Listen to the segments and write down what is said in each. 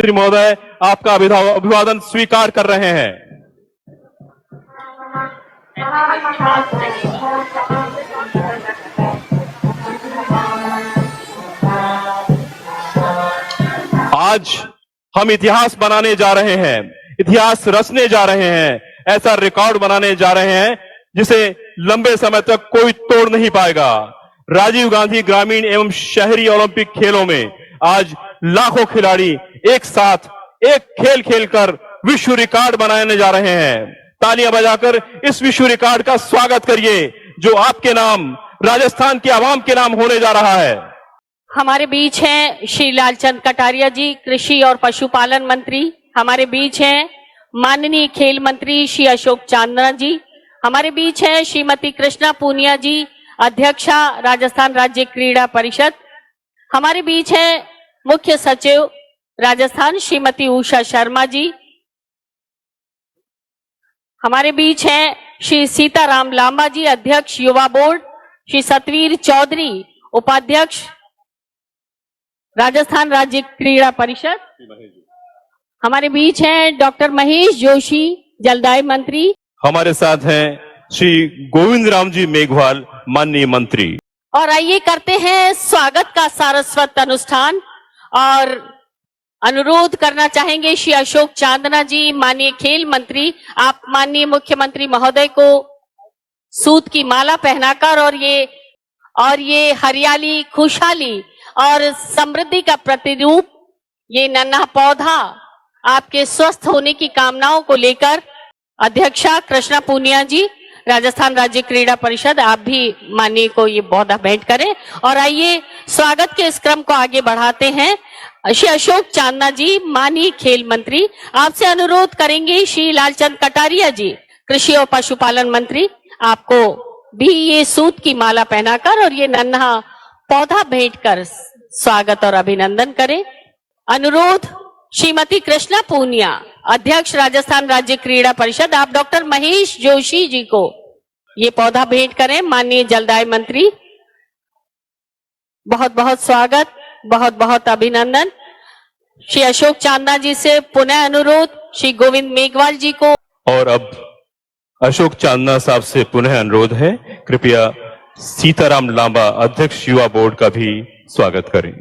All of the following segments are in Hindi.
श्री महोदय आपका अभिवादन स्वीकार कर रहे हैं। आज हम इतिहास बनाने जा रहे हैं, इतिहास रचने जा रहे हैं, ऐसा रिकॉर्ड बनाने जा रहे हैं जिसे लंबे समय तक कोई तोड़ नहीं पाएगा। राजीव गांधी ग्रामीण एवं शहरी ओलंपिक खेलों में आज लाखों खिलाड़ी एक साथ एक खेल खेलकर विश्व रिकॉर्ड बनाने जा रहे हैं। तालियां बजाकर इस विश्व रिकॉर्ड का स्वागत करिए जो आपके नाम, राजस्थान के आवाम के नाम होने जा रहा है। हमारे बीच हैं श्री लालचंद कटारिया जी, कृषि और पशुपालन मंत्री। हमारे बीच हैं माननीय खेल मंत्री श्री अशोक चांदना जी। हमारे बीच हैं श्रीमती कृष्णा पूनिया जी, अध्यक्षा राजस्थान राज्य क्रीड़ा परिषद। हमारे बीच हैं मुख्य सचिव राजस्थान श्रीमती उषा शर्मा जी। हमारे बीच हैं श्री सीताराम लांबा जी, अध्यक्ष युवा बोर्ड। श्री सतवीर चौधरी, उपाध्यक्ष राजस्थान राज्य क्रीड़ा परिषद। हमारे बीच हैं डॉक्टर महेश जोशी, जलदाय मंत्री। हमारे साथ हैं श्री गोविंद राम जी मेघवाल, माननीय मंत्री। और आइए करते हैं स्वागत का सारस्वत अनुष्ठान और अनुरोध करना चाहेंगे श्री अशोक चांदना जी, माननीय खेल मंत्री, आप माननीय मुख्यमंत्री महोदय को सूत की माला पहनाकर और ये हरियाली, खुशहाली और समृद्धि का प्रतिरूप ये नन्हा पौधा आपके स्वस्थ होने की कामनाओं को लेकर अध्यक्षा कृष्णा पूनिया जी, राजस्थान राज्य क्रीड़ा परिषद, आप भी माननीय को ये पौधा भेंट करें। और आइए स्वागत के इस क्रम को आगे बढ़ाते हैं। श्री अशोक चांदना जी, माननीय खेल मंत्री, आपसे अनुरोध करेंगे श्री लालचंद कटारिया जी, कृषि और पशुपालन मंत्री, आपको भी ये सूत की माला पहनाकर और ये नन्हा पौधा भेंट कर स्वागत और अभिनंदन करें। अनुरोध श्रीमती कृष्णा पूनिया, अध्यक्ष राजस्थान राज्य क्रीड़ा परिषद, आप डॉक्टर महेश जोशी जी को ये पौधा भेंट करें। माननीय जलदाय मंत्री, बहुत बहुत स्वागत, बहुत बहुत अभिनंदन। श्री अशोक चांदना जी से पुनः अनुरोध श्री गोविंद मेघवाल जी को। और अब अशोक चांदना साहब से पुनः अनुरोध है, कृपया सीताराम लांबा, अध्यक्ष युवा बोर्ड का भी स्वागत करें।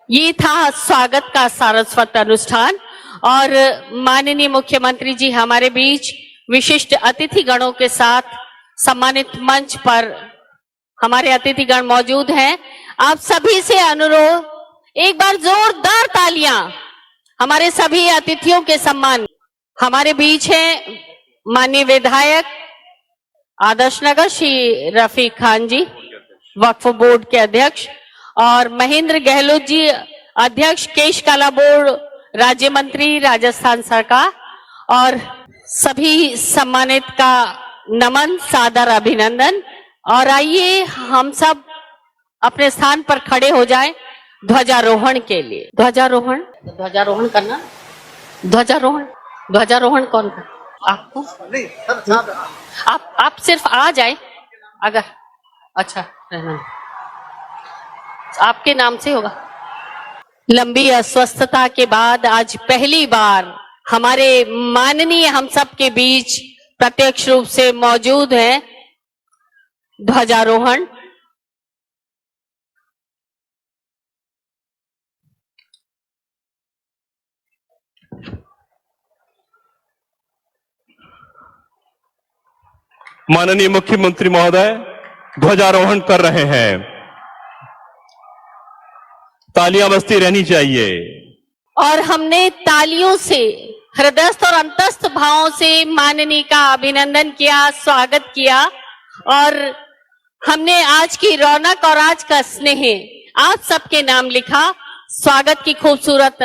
ये था स्वागत का सारस्वत अनुष्ठान और माननीय मुख्यमंत्री जी हमारे बीच विशिष्ट अतिथि गणों के साथ सम्मानित मंच पर हमारे अतिथिगण मौजूद हैं। आप सभी से अनुरोध, एक बार जोरदार तालियां हमारे सभी अतिथियों के सम्मान। हमारे बीच हैं माननीय विधायक आदर्श नगर श्री रफीक खान जी, वक्फ बोर्ड के अध्यक्ष, और महेंद्र गहलोत जी, अध्यक्ष केश कला बोर्ड, राज्य मंत्री राजस्थान सरकार। और सभी सम्मानित का नमन, सादर अभिनंदन। और आइए हम सब अपने स्थान पर खड़े हो जाएं ध्वजारोहण के लिए। ध्वजारोहण करना, ध्वजारोहण कौन कर? आपको नहीं सर, आप सिर्फ आ जाए अगर अच्छा रहना, आपके नाम से होगा। लंबी अस्वस्थता के बाद आज पहली बार हमारे माननीय हम सब के बीच प्रत्यक्ष रूप से मौजूद है ध्वजारोहण। माननीय मुख्यमंत्री महोदय ध्वजारोहण कर रहे हैं, तालियां बजती रहनी चाहिए। और हमने तालियों से हृदयस्थ और अंतस्थ भावों से माननीय का अभिनंदन किया, स्वागत किया और हमने आज की रौनक और आज का स्नेह आप सबके नाम लिखा, स्वागत की खूबसूरत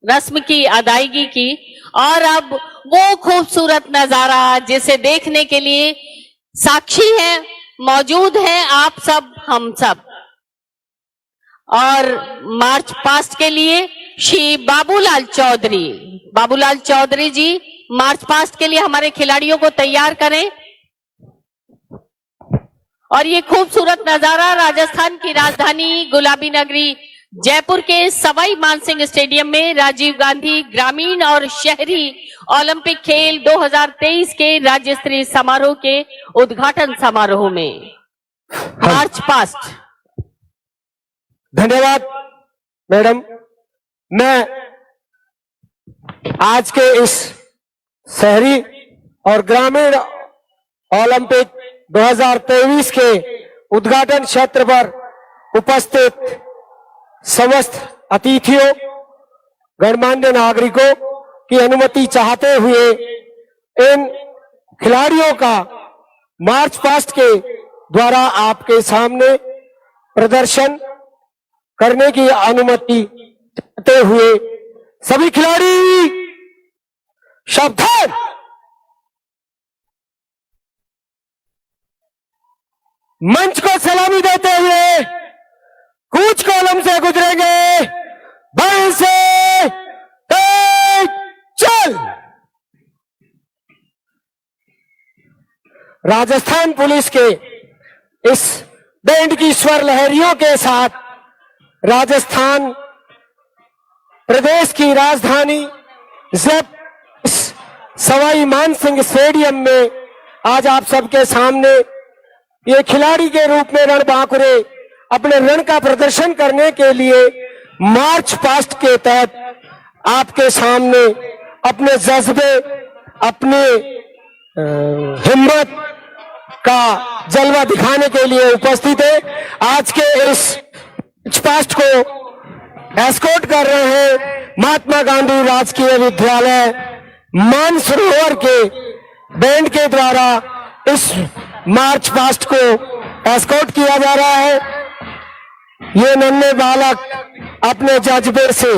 रस्म की अदायगी की। और अब वो खूबसूरत नजारा जिसे देखने के लिए साक्षी है, मौजूद है आप सब, हम सब। और मार्च पास्ट के लिए श्री बाबूलाल चौधरी। बाबूलाल चौधरी जी मार्च पास्ट के लिए हमारे खिलाड़ियों को तैयार करें। और ये खूबसूरत नजारा राजस्थान की राजधानी गुलाबी नगरी जयपुर के सवाई मानसिंह स्टेडियम में राजीव गांधी ग्रामीण और शहरी ओलंपिक खेल 2023 के राज्य स्तरीय समारोह के उद्घाटन समारोह में मार्च पास्ट। धन्यवाद मैडम। मैं आज के इस शहरी और ग्रामीण ओलंपिक 2023 के उद्घाटन क्षेत्र पर उपस्थित समस्त अतिथियों, गणमान्य नागरिकों की अनुमति चाहते हुए इन खिलाड़ियों का मार्च पास्ट के द्वारा आपके सामने प्रदर्शन करने की अनुमति चाहते हुए सभी खिलाड़ी सावधान। मंच को सलामी देते हुए कूच कॉलम से गुजरेंगे। बाएं से तेज चल। राजस्थान पुलिस के इस बैंड की स्वर लहरियों के साथ राजस्थान प्रदेश की राजधानी सवाई मानसिंह स्टेडियम में आज आप सबके सामने ये खिलाड़ी के रूप में रणबांकुरे अपने रण का प्रदर्शन करने के लिए मार्च पास्ट के तहत आपके सामने अपने जज्बे, अपने हिम्मत का जलवा दिखाने के लिए उपस्थित है। आज के इस मार्च पास्ट को एस्कॉर्ट कर रहे हैं महात्मा गांधी राजकीय विद्यालय मानसरोवर के बैंड के द्वारा इस मार्च पास्ट को एस्कॉर्ट किया जा रहा है। ये नन्हे बालक अपने जज्बे से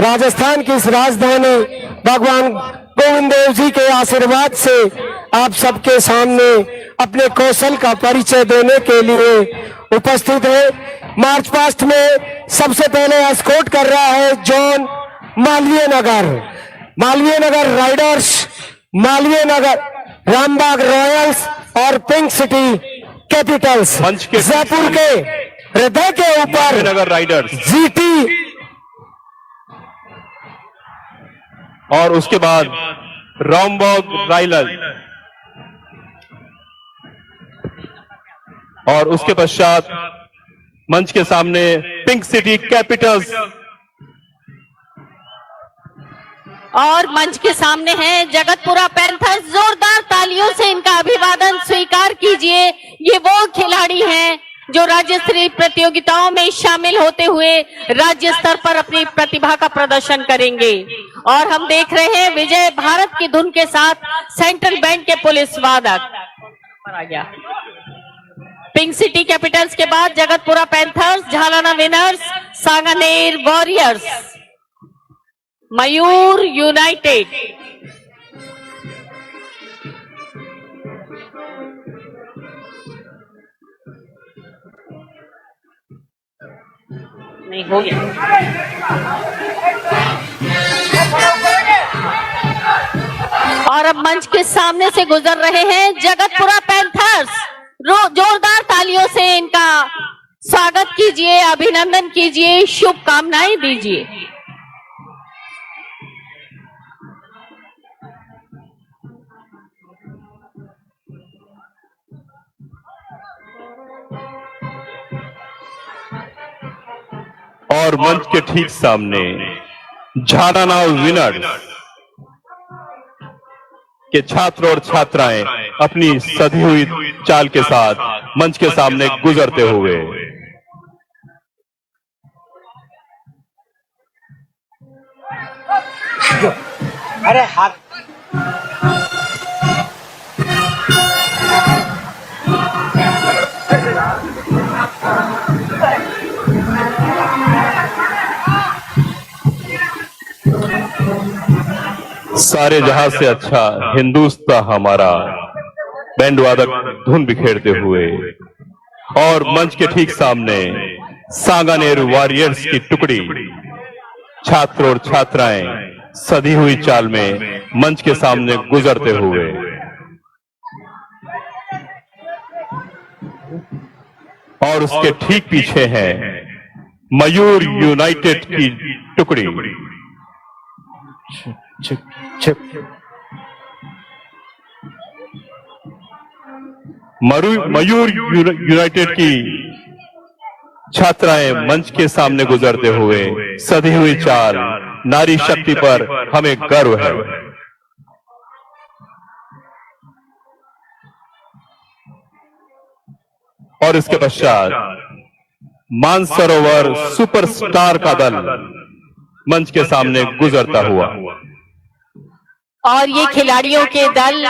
राजस्थान की इस राजधानी भगवान गोविंद देव जी के आशीर्वाद से आप सबके सामने अपने कौशल का परिचय देने के लिए उपस्थित है। मार्च पास्ट में सबसे पहले एस्कॉर्ट कर रहा है zone Malviya Nagar Riders, Malviya Nagar Rambagh Royals और पिंक सिटी कैपिटल्स। जयपुर के हृदय के ऊपर नगर राइडर्स जीटी और उसके बाद रामबाग रॉयल्स और उसके पश्चात मंच के सामने पिंक सिटी कैपिटल्स और मंच के सामने है जगतपुरा पैंथर्स। जोरदार तालियों से इनका अभिवादन स्वीकार कीजिए। ये वो खिलाड़ी हैं जो राज्य स्तरीय प्रतियोगिताओं में शामिल होते हुए राज्य स्तर पर अपनी प्रतिभा का प्रदर्शन करेंगे। और हम देख रहे हैं विजय भारत की धुन के साथ सेंट्रल बैंड के पुलिस वादक आ गया। पिंक सिटी कैपिटल्स के बाद Jagatpura panthers, Jhalana winners, Sanganer warriors, Mayur united. नहीं हो गया। और अब मंच के सामने से गुजर रहे हैं जगतपुरा पैंथर्स। जोरदार तालियों से इनका स्वागत कीजिए, अभिनंदन कीजिए, शुभकामनाएं दीजिए। और मंच के ठीक सामने झालाना विनर्स के छात्र और छात्राएं अपनी सधी हुई चाल के साथ मंच के सामने गुजरते हुए अरे हाथ सारे जहां से अच्छा हिंदुस्तान हमारा बैंड वादक धुन बिखेरते हुए और मंच के ठीक सामने सांगानेर वॉरियर्स की टुकड़ी छात्र और छात्राएं सधी हुई चाल में मंच के सामने गुजरते हुए। और उसके ठीक पीछे है मयूर यूनाइटेड की टुकड़ी। मयूर यूनाइटेड की छात्राएं मंच के सामने गुजरते हुए सधी हुई चाल, नारी शक्ति पर हमें गर्व है। और इसके पश्चात मानसरोवर सुपरस्टार का दल मंच के सामने गुजरता हुआ। और ये खिलाड़ियों के दल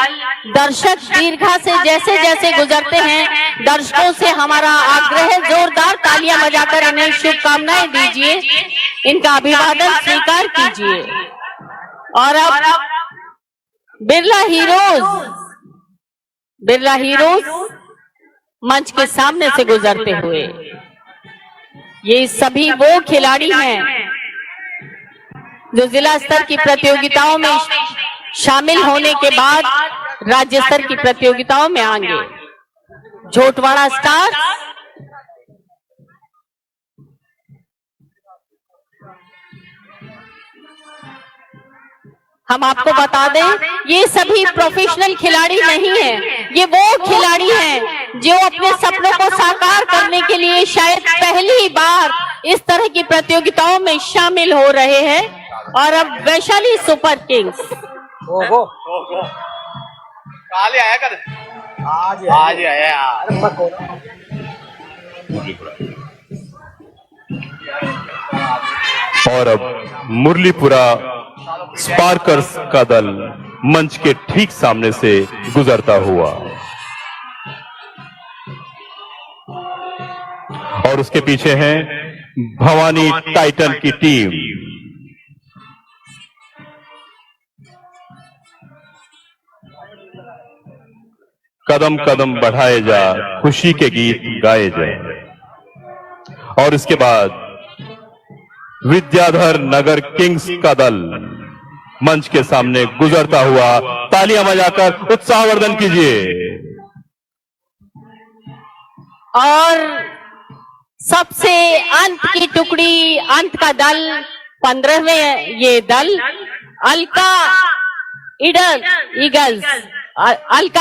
दर्शक दीर्घा से जैसे जैसे गुजरते हैं, दर्शकों से हमारा आग्रह है जोरदार तालियां बजाकर इन्हें शुभकामनाएं दीजिए, इनका अभिवादन स्वीकार कीजिए। और अब बिरला हीरोज मंच के सामने से गुजरते हुए। ये सभी वो खिलाड़ी हैं जो जिला स्तर की प्रतियोगिताओं में शामिल होने के बाद राज्य स्तर की प्रतियोगिताओं में आएंगे। झोटवाड़ा स्टार्स, हम आपको बता दें ये सभी प्रोफेशनल खिलाड़ी नहीं हैं, ये वो खिलाड़ी हैं जो अपने सपनों को साकार करने के लिए शायद पहली बार इस तरह की प्रतियोगिताओं में शामिल हो रहे हैं। और अब वैशाली सुपर किंग्स काले आया कर आज आया यार। और अब मुरलीपुरा स्पार्कर्स का दल मंच के ठीक सामने से गुजरता हुआ। और उसके पीछे है भवानी टाइटन की टीम। कदम कदम बढ़ाए जा, खुशी के गीत गाए जाए। और इसके बाद विद्याधर नगर किंग्स का दल मंच के सामने गुजरता हुआ। तालियां बजाकर उत्साहवर्धन कीजिए। और सबसे अंत की टुकड़ी, अंत का दल 15वें ये दल अलका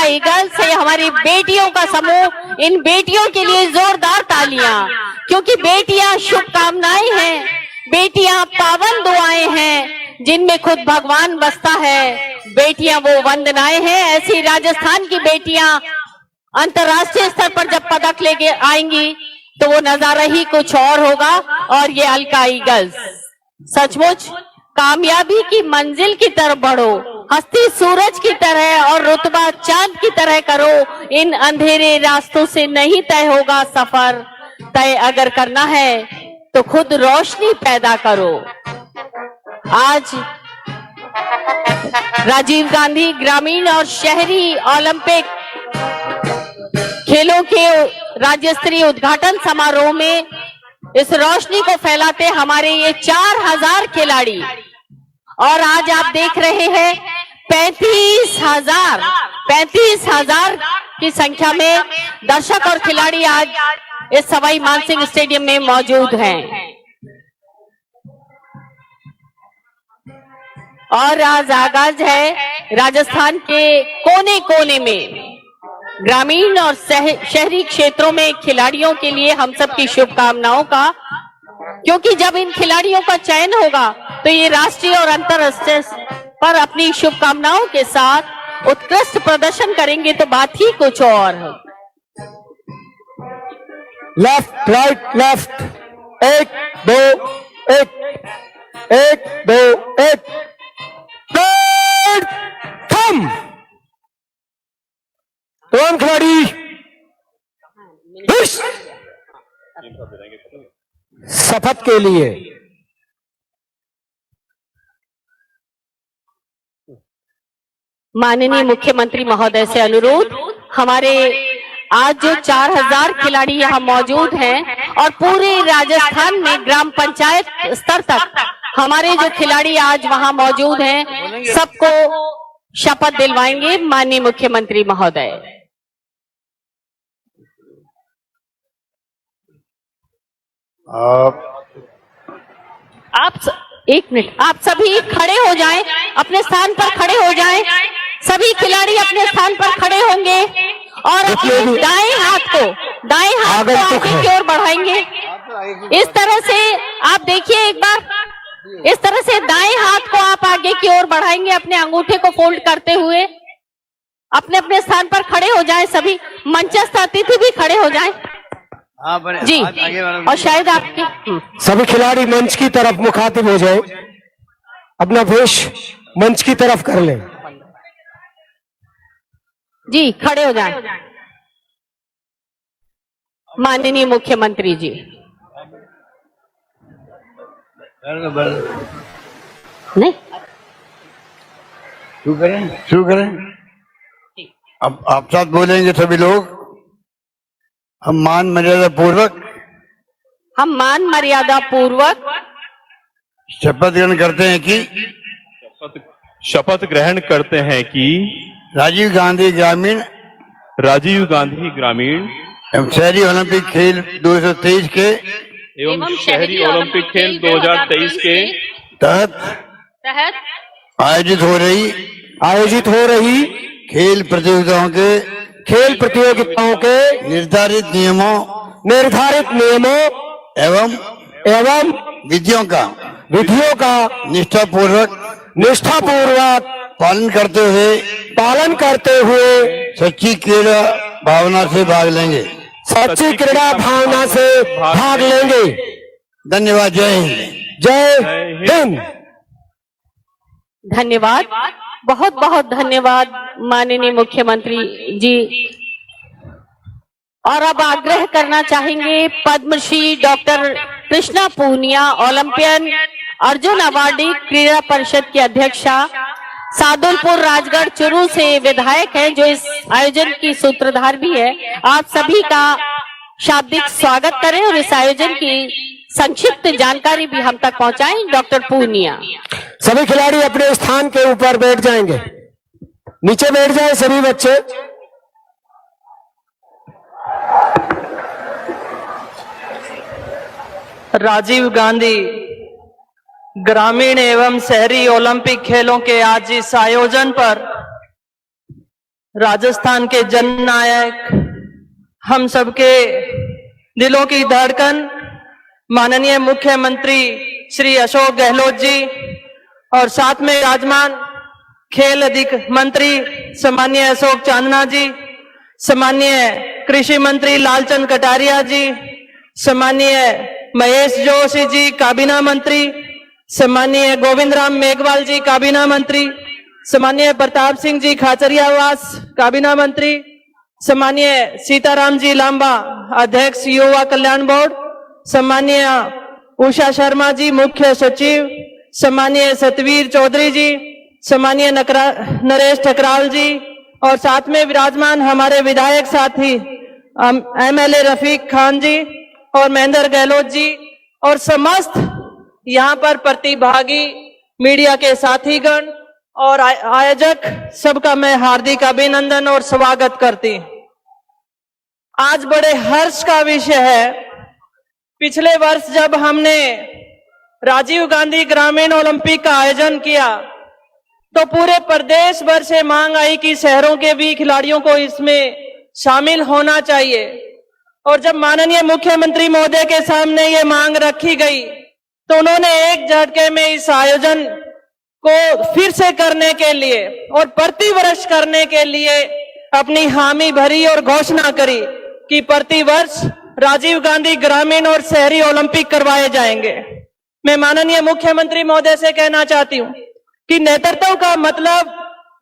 ईगल्स है, हमारी बेटियों का समूह। इन बेटियों के लिए जोरदार तालियां, क्योंकि बेटियां शुभकामनाएं हैं, बेटियां पावन दुआएं हैं जिनमें खुद भगवान बसता है। बेटियां वो वंदनाएं हैं। ऐसी राजस्थान की बेटियां अंतर्राष्ट्रीय स्तर पर जब पदक लेके आएंगी तो वो नजारा ही कुछ और होगा। और ये अलका ईगल्स सचमुच कामयाबी की मंजिल की तरफ बढ़ो, हस्ती सूरज की तरह और रुतबा चांद की तरह करो। इन अंधेरे रास्तों से नहीं तय होगा सफर, तय अगर करना है तो खुद रोशनी पैदा करो। आज राजीव गांधी ग्रामीण और शहरी ओलंपिक खेलों के राज्य स्तरीय उद्घाटन समारोह में इस रोशनी को फैलाते हमारे ये 4000 खिलाड़ी। और आज आप देख रहे हैं 35,000 की संख्या में दर्शक और खिलाड़ी आज इस सवाई मानसिंह स्टेडियम में मौजूद हैं। और आज आगाज है राजस्थान के कोने कोने में ग्रामीण और शहरी क्षेत्रों में खिलाड़ियों के लिए हम सब की शुभकामनाओं का, क्योंकि जब इन खिलाड़ियों का चयन होगा तो ये राष्ट्रीय और अंतर्राष्ट्रीय पर अपनी शुभकामनाओं के साथ उत्कृष्ट प्रदर्शन करेंगे तो बात ही कुछ और है। लेफ्ट राइट लेफ्ट, 1 2 1, 1 2 1, थम। तमाम खिलाड़ी शपथ के लिए। माननीय मुख्यमंत्री महोदय से अनुरोध, हमारे आज जो 4000 खिलाड़ी यहाँ मौजूद हैं और पूरे राजस्थान में ग्राम पंचायत स्तर तक हमारे जो खिलाड़ी आज वहां मौजूद हैं सबको शपथ दिलवाएंगे माननीय मुख्यमंत्री महोदय। एक मिनट, आप सभी खड़े हो जाएं, अपने स्थान पर खड़े हो जाएं। सभी खिलाड़ी अपने स्थान पर खड़े होंगे और अपने दाएं हाथ को आगे की ओर बढ़ाएंगे। इस तरह से आप देखिए एक बार, इस तरह से दाएं हाथ को आप आगे की ओर बढ़ाएंगे, अपने अंगूठे को फोल्ड करते हुए अपने अपने स्थान पर खड़े हो जाएं। सभी मंचस्थ अतिथि भी खड़े हो जाएं। जी, और शायद आपके सभी खिलाड़ी मंच की तरफ मुखातिब हो जाए, अपना वेश मंच की तरफ कर लें। जी, खड़े हो जाएं। माननीय मुख्यमंत्री जी। नहीं, शुरू करें। अब आप साथ बोलेंगे सभी लोग। हम मान मर्यादा पूर्वक शपथ ग्रहण करते हैं कि शपथ ग्रहण करते हैं कि राजीव गांधी ग्रामीण एवं शहरी ओलंपिक खेल 2023 के एवं शहरी ओलंपिक खेल 2023 के तहत आयोजित हो रही खेल प्रतियोगिताओं के निर्धारित नियमों एवं विधियों का निष्ठापूर्वक पालन करते हुए सच्ची क्रीड़ा भावना से भाग लेंगे। धन्यवाद। जय हिंद। धन्यवाद, बहुत बहुत धन्यवाद माननीय मुख्यमंत्री जी। और अब आग्रह करना चाहेंगे Padma Shri doctor Krishna Poonia, Olympian, Arjuna awardee, क्रीड़ा परिषद की अध्यक्षा, सादुलपुर राजगढ़ चुरू से विधायक हैं, जो इस आयोजन की सूत्रधार भी है। आप सभी का शाब्दिक स्वागत करें और इस आयोजन की संक्षिप्त जानकारी भी हम तक पहुंचाएं। डॉक्टर पूनिया। सभी खिलाड़ी अपने स्थान के ऊपर बैठ जाएंगे, नीचे बैठ जाए सभी बच्चे। राजीव गांधी ग्रामीण एवं शहरी ओलंपिक खेलों के आज इस आयोजन पर राजस्थान के जननायक, हम सबके दिलों की धड़कन माननीय मुख्यमंत्री श्री अशोक गहलोत जी और साथ में विराजमान खेल अधिक मंत्री सम्मानीय अशोक चांदना जी, सम्मानीय कृषि मंत्री लालचंद कटारिया जी, सम्मानीय महेश जोशी जी काबीना मंत्री, सम्मानीय गोविंद राम मेघवाल जी काबीना मंत्री, सम्मानीय प्रताप सिंह जी खाचरियावास काबीना मंत्री, सम्मानीय सीताराम जी लांबा अध्यक्ष युवा कल्याण बोर्ड, सम्मानीय उषा शर्मा जी मुख्य सचिव, सम्मानीय सतवीर चौधरी जी, सम्मानीय नरेश ठकराल जी और साथ में विराजमान हमारे विधायक साथी एमएलए रफीक खान जी और महेंद्र गहलोत जी और समस्त यहाँ पर प्रतिभागी मीडिया के साथीगण और आयोजक, सबका मैं हार्दिक अभिनंदन और स्वागत करती। आज बड़े हर्ष का विषय है, पिछले वर्ष जब हमने राजीव गांधी ग्रामीण ओलंपिक का आयोजन किया तो पूरे प्रदेश भर से मांग आई कि शहरों के भी खिलाड़ियों को इसमें शामिल होना चाहिए। और जब माननीय मुख्यमंत्री महोदय के सामने ये मांग रखी गई तो उन्होंने एक झटके में इस आयोजन को फिर से करने के लिए और प्रतिवर्ष करने के लिए अपनी हामी भरी और घोषणा करी कि प्रतिवर्ष राजीव गांधी ग्रामीण और शहरी ओलंपिक करवाए जाएंगे। मैं माननीय मुख्यमंत्री महोदय से कहना चाहती हूँ कि नेतृत्व का मतलब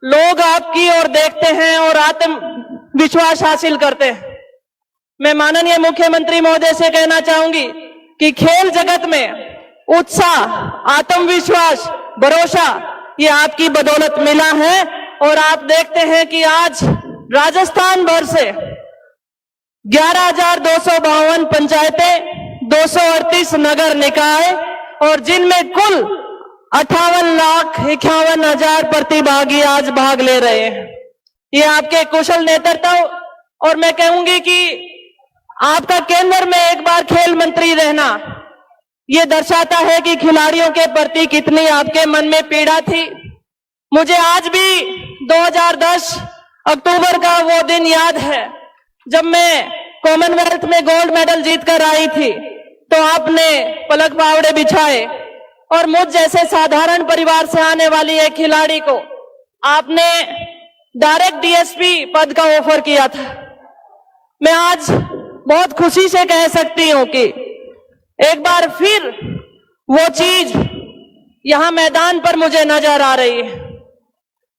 लोग आपकी ओर देखते हैं और आत्मविश्वास हासिल करते हैं। मैं माननीय मुख्यमंत्री महोदय से कहना चाहूंगी कि खेल जगत में उत्साह, आत्मविश्वास, भरोसा ये आपकी बदौलत मिला है। और आप देखते हैं कि आज राजस्थान भर से 11,252 पंचायतें, 238 नगर निकाय और जिनमें कुल 58,51,000 प्रतिभागी आज भाग ले रहे हैं। ये आपके कुशल नेतृत्व और मैं कहूंगी कि आपका केंद्र में एक बार खेल मंत्री रहना ये दर्शाता है कि खिलाड़ियों के प्रति कितनी आपके मन में पीड़ा थी। मुझे आज भी 2010 अक्टूबर का वो दिन याद है जब मैं कॉमनवेल्थ में गोल्ड मेडल जीतकर आई थी, तो आपने पलक पावड़े बिछाए और मुझ जैसे साधारण परिवार से आने वाली एक खिलाड़ी को आपने डायरेक्ट डीएसपी पद का ऑफर किया था। मैं आज बहुत खुशी से कह सकती हूं कि एक बार फिर वो चीज यहां मैदान पर मुझे नजर आ रही है,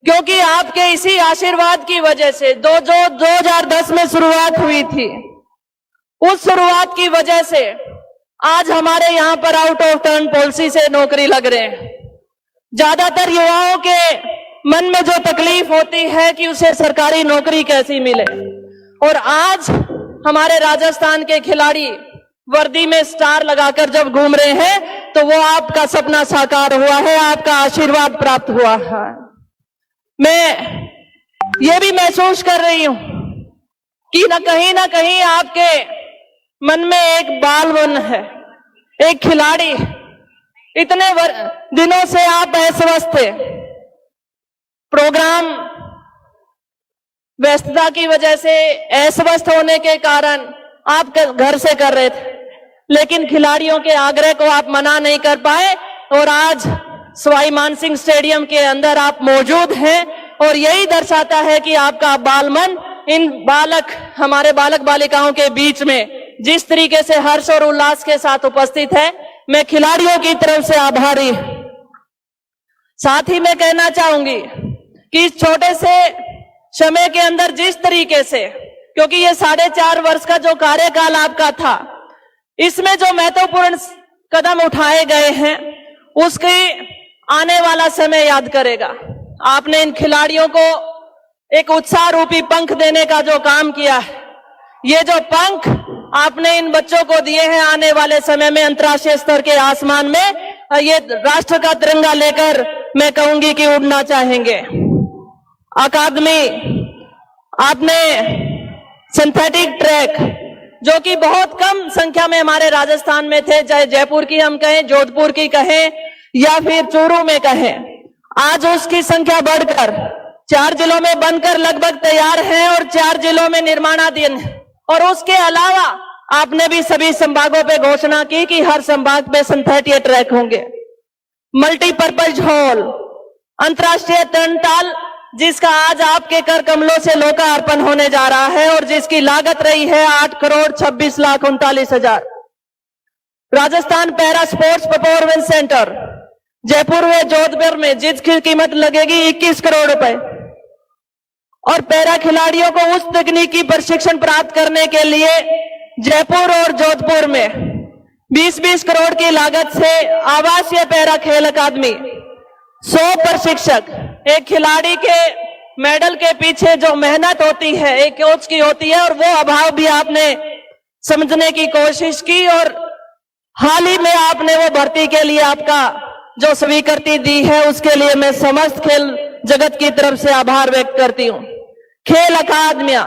क्योंकि आपके इसी आशीर्वाद की वजह से जो 2010 में शुरुआत हुई थी, उस शुरुआत की वजह से आज हमारे यहां पर आउट ऑफ टर्न पॉलिसी से नौकरी लग रहे हैं। ज्यादातर युवाओं के मन में जो तकलीफ होती है कि उसे सरकारी नौकरी कैसी मिले, और आज हमारे राजस्थान के खिलाड़ी वर्दी में स्टार लगाकर जब घूम रहे हैं तो वो आपका सपना साकार हुआ है, आपका आशीर्वाद प्राप्त हुआ है। मैं ये भी महसूस कर रही हूं कि ना कहीं आपके मन में एक बालमन है, एक खिलाड़ी। इतने दिनों से आप अस्वस्थ थे, प्रोग्राम व्यस्तता की वजह से अस्वस्थ होने के कारण आप घर से कर रहे थे, लेकिन खिलाड़ियों के आग्रह को आप मना नहीं कर पाए और आज सवाई मानसिंह स्टेडियम के अंदर आप मौजूद हैं। और यही दर्शाता है कि आपका बालमन हमारे बालक बालिकाओं के बीच में जिस तरीके से हर्ष और उल्लास के साथ उपस्थित है, मैं खिलाड़ियों की तरफ से आभारी। साथ ही मैं कहना चाहूंगी कि इस छोटे से समय के अंदर जिस तरीके से, क्योंकि ये 4.5 वर्ष का जो कार्यकाल आपका था, इसमें जो महत्वपूर्ण कदम उठाए गए हैं उसके आने वाला समय याद करेगा। आपने इन खिलाड़ियों को एक उत्साह रूपी पंख देने का जो काम किया है, ये जो पंख आपने इन बच्चों को दिए हैं, आने वाले समय में अंतर्राष्ट्रीय स्तर के आसमान में ये राष्ट्र का तिरंगा लेकर मैं कहूंगी कि उड़ना चाहेंगे। अकादमी आपने सिंथेटिक ट्रैक जो कि बहुत कम संख्या में हमारे राजस्थान में थे, चाहे जयपुर की हम कहें, जोधपुर की कहें या फिर चूरू में कहें, आज उसकी संख्या बढ़कर 4 जिलों में बनकर लगभग तैयार है और 4 जिलों में निर्माणाधीन। और उसके अलावा आपने भी सभी संभागों पे घोषणा की कि हर संभाग पे सिंथेटिक ट्रैक होंगे। मल्टीपर्पज हॉल, अंतर्राष्ट्रीय तरणताल, जिसका आज आपके कर कमलों से लोकार्पण होने जा रहा है और जिसकी लागत रही है 8,26,39,000। Rajasthan para sports performance centre Jaipur व जोधपुर में जिसकी कीमत लगेगी 21 करोड़ रुपए, और पैरा खिलाड़ियों को उस तकनीकी प्रशिक्षण प्राप्त करने के लिए जयपुर और जोधपुर में 20-20 करोड़ की लागत से आवासीय पैरा खेल अकादमी, 100 प्रशिक्षक। एक खिलाड़ी के मेडल के पीछे जो मेहनत होती है एक कोच की होती है, और वो अभाव भी आपने समझने की कोशिश की और हाल ही में आपने वो भर्ती के लिए आपका जो स्वीकृति दी है, उसके लिए मैं समस्त खेल जगत की तरफ से आभार व्यक्त करती हूं। खेल अकादमियां,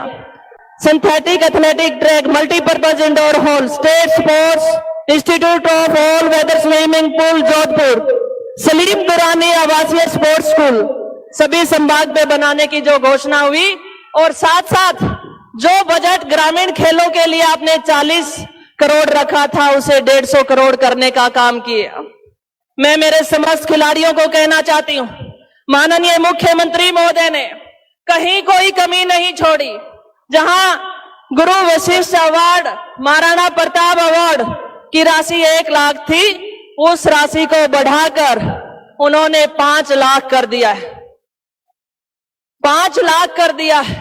synthetic athletic track, multipurpose indoor hall, state sports institute of all weather swimming pool Jodhpur, Salim Durani आवासीय स्पोर्ट्स स्कूल, सभी संभाग में बनाने की जो घोषणा हुई, और साथ साथ जो बजट ग्रामीण खेलों के लिए आपने 40 करोड़ रखा था उसे 150 करोड़ करने का काम किया। मैं मेरे समस्त खिलाड़ियों को कहना चाहती हूं, माननीय मुख्यमंत्री महोदय ने कहीं कोई कमी नहीं छोड़ी। जहां गुरु वशिष्ठ अवार्ड, महाराणा प्रताप अवार्ड की राशि 1 लाख थी, उस राशि को बढ़ाकर उन्होंने 5 लाख कर दिया है। 5 लाख कर दिया है।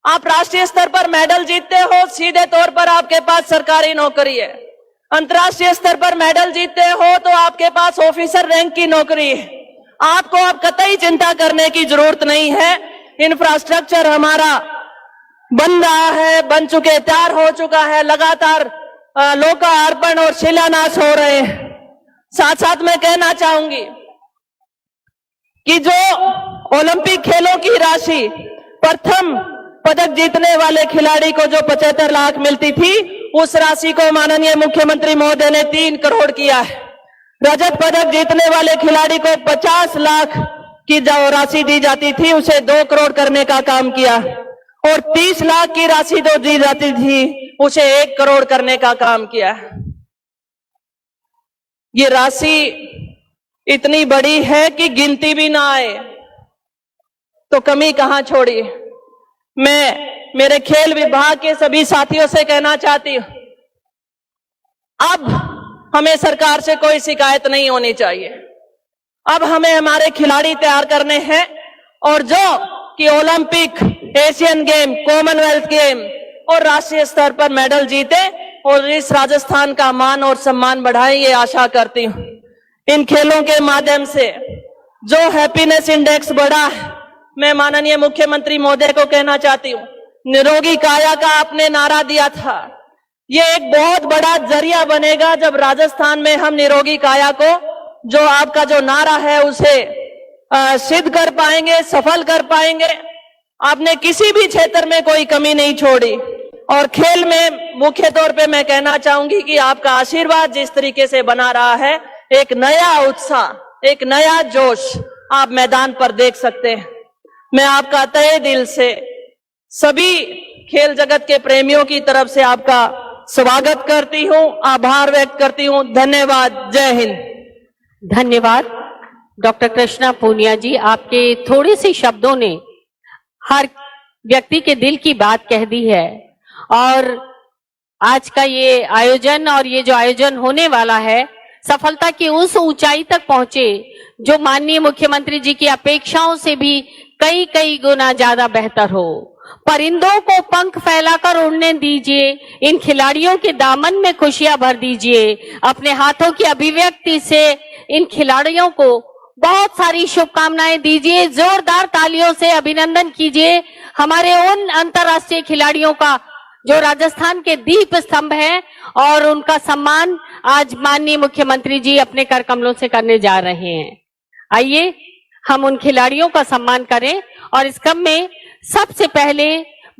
आप राष्ट्रीय स्तर पर मेडल जीतते हो, सीधे तौर पर आपके पास सरकारी नौकरी है। अंतर्राष्ट्रीय स्तर पर मेडल जीतते हो तो आपके पास ऑफिसर रैंक की नौकरी है। आपको अब कतई चिंता करने की जरूरत नहीं है। इंफ्रास्ट्रक्चर हमारा बन रहा है, बन चुके, तैयार हो चुका है, लगातार लोकार्पण और शिलान्यास हो रहे हैं। साथ साथ मैं कहना चाहूंगी कि जो ओलंपिक खेलों की राशि प्रथम पदक जीतने वाले खिलाड़ी को जो 75 लाख मिलती थी, उस राशि को माननीय मुख्यमंत्री महोदय ने 3 करोड़ किया है। रजत पदक जीतने वाले खिलाड़ी को 50 लाख की जो राशि दी जाती थी, उसे 2 करोड़ करने का काम किया और 30 लाख की राशि जो दी जाती थी, उसे 1 करोड़ करने का काम किया। ये राशि इतनी बड़ी है कि गिनती भी ना आए, तो कमी कहां छोड़ी। मैं मेरे खेल विभाग के सभी साथियों से कहना चाहती हूं, अब हमें सरकार से कोई शिकायत नहीं होनी चाहिए। अब हमें हमारे खिलाड़ी तैयार करने हैं और जो कि Olympic, Asian game, Commonwealth game और राष्ट्रीय स्तर पर मेडल जीते और इस राजस्थान का मान और सम्मान बढ़ाएं, ये आशा करती हूं। इन खेलों के माध्यम से जो हैप्पीनेस इंडेक्स बढ़ा है, मैं माननीय मुख्यमंत्री महोदय को कहना चाहती हूं, निरोगी काया का आपने नारा दिया था, ये एक बहुत बड़ा जरिया बनेगा जब राजस्थान में हम निरोगी काया को, जो आपका जो नारा है, उसे सिद्ध कर पाएंगे, सफल कर पाएंगे। आपने किसी भी क्षेत्र में कोई कमी नहीं छोड़ी और खेल में मुख्य तौर पे मैं कहना चाहूंगी कि आपका आशीर्वाद जिस तरीके से बना रहा है, एक नया उत्साह, एक नया जोश आप मैदान पर देख सकते हैं। मैं आपका तहे दिल से सभी खेल जगत के प्रेमियों की तरफ से आपका स्वागत करती हूं, आभार व्यक्त करती हूं। धन्यवाद। जय हिंद। धन्यवाद डॉक्टर कृष्णा पूनिया जी, आपके थोड़े से शब्दों ने हर व्यक्ति के दिल की बात कह दी है। और आज का ये आयोजन और ये जो आयोजन होने वाला है, सफलता की उस ऊंचाई तक पहुंचे जो माननीय मुख्यमंत्री जी की अपेक्षाओं से भी कई कई गुना ज्यादा बेहतर हो। परिंदों को पंख फैलाकर उड़ने दीजिए, इन खिलाड़ियों के दामन में खुशियां भर दीजिए। अपने हाथों की अभिव्यक्ति से इन खिलाड़ियों को बहुत सारी शुभकामनाएं दीजिए। जोरदार तालियों से अभिनंदन कीजिए हमारे उन अंतर्राष्ट्रीय खिलाड़ियों का जो राजस्थान के दीप स्तंभ हैं, और उनका सम्मान आज माननीय मुख्यमंत्री जी अपने कर कमलों से करने जा रहे हैं। आइए हम उन खिलाड़ियों का सम्मान करें। और इस क्रम में सबसे पहले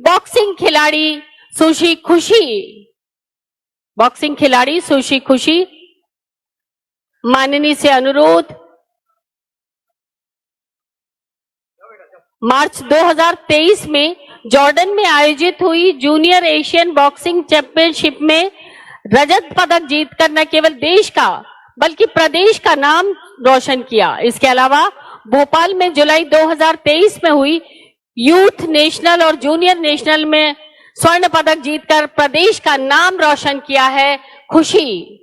बॉक्सिंग खिलाड़ी सुशी खुशी, माननीय से अनुरोध, मार्च 2023 में जॉर्डन में आयोजित हुई जूनियर एशियन बॉक्सिंग चैंपियनशिप में रजत पदक जीतकर न केवल देश का बल्कि प्रदेश का नाम रोशन किया। इसके अलावा भोपाल में जुलाई 2023 में हुई यूथ नेशनल और जूनियर नेशनल में स्वर्ण पदक जीतकर प्रदेश का नाम रोशन किया है खुशी।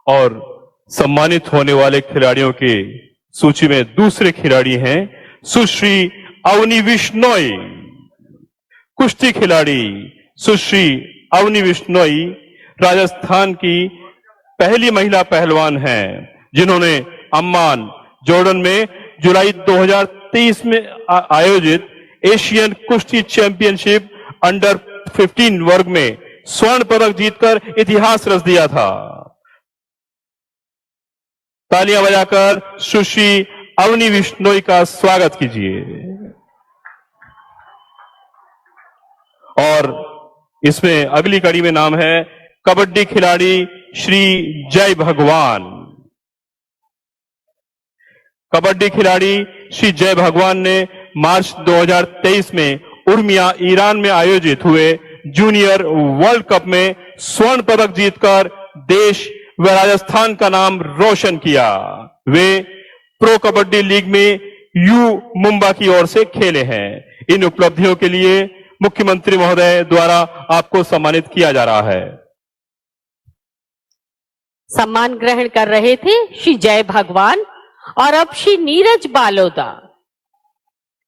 और सम्मानित होने वाले खिलाड़ियों की सूची में दूसरे खिलाड़ी हैं सुश्री अवनी विश्नोई। कुश्ती खिलाड़ी सुश्री अवनी विश्नोई राजस्थान की पहली महिला पहलवान हैं, जिन्होंने अम्मान जॉर्डन में जुलाई 2023 में आयोजित एशियन कुश्ती चैंपियनशिप अंडर 15 वर्ग में स्वर्ण पदक जीतकर इतिहास रच दिया था। तालियां बजाकर सुश्री अवनी विश्नोई का स्वागत कीजिए। और इसमें अगली कड़ी में नाम है कबड्डी खिलाड़ी श्री जय भगवान। कबड्डी खिलाड़ी श्री जय भगवान ने मार्च 2023 में उर्मिया ईरान में आयोजित हुए जूनियर वर्ल्ड कप में स्वर्ण पदक जीतकर देश व राजस्थान का नाम रोशन किया। वे प्रो कबड्डी लीग में यू मुंबा की ओर से खेले हैं। इन उपलब्धियों के लिए मुख्यमंत्री महोदय द्वारा आपको सम्मानित किया जा रहा है। सम्मान ग्रहण कर रहे थे श्री जय भगवान। और अब श्री नीरज बालोदा,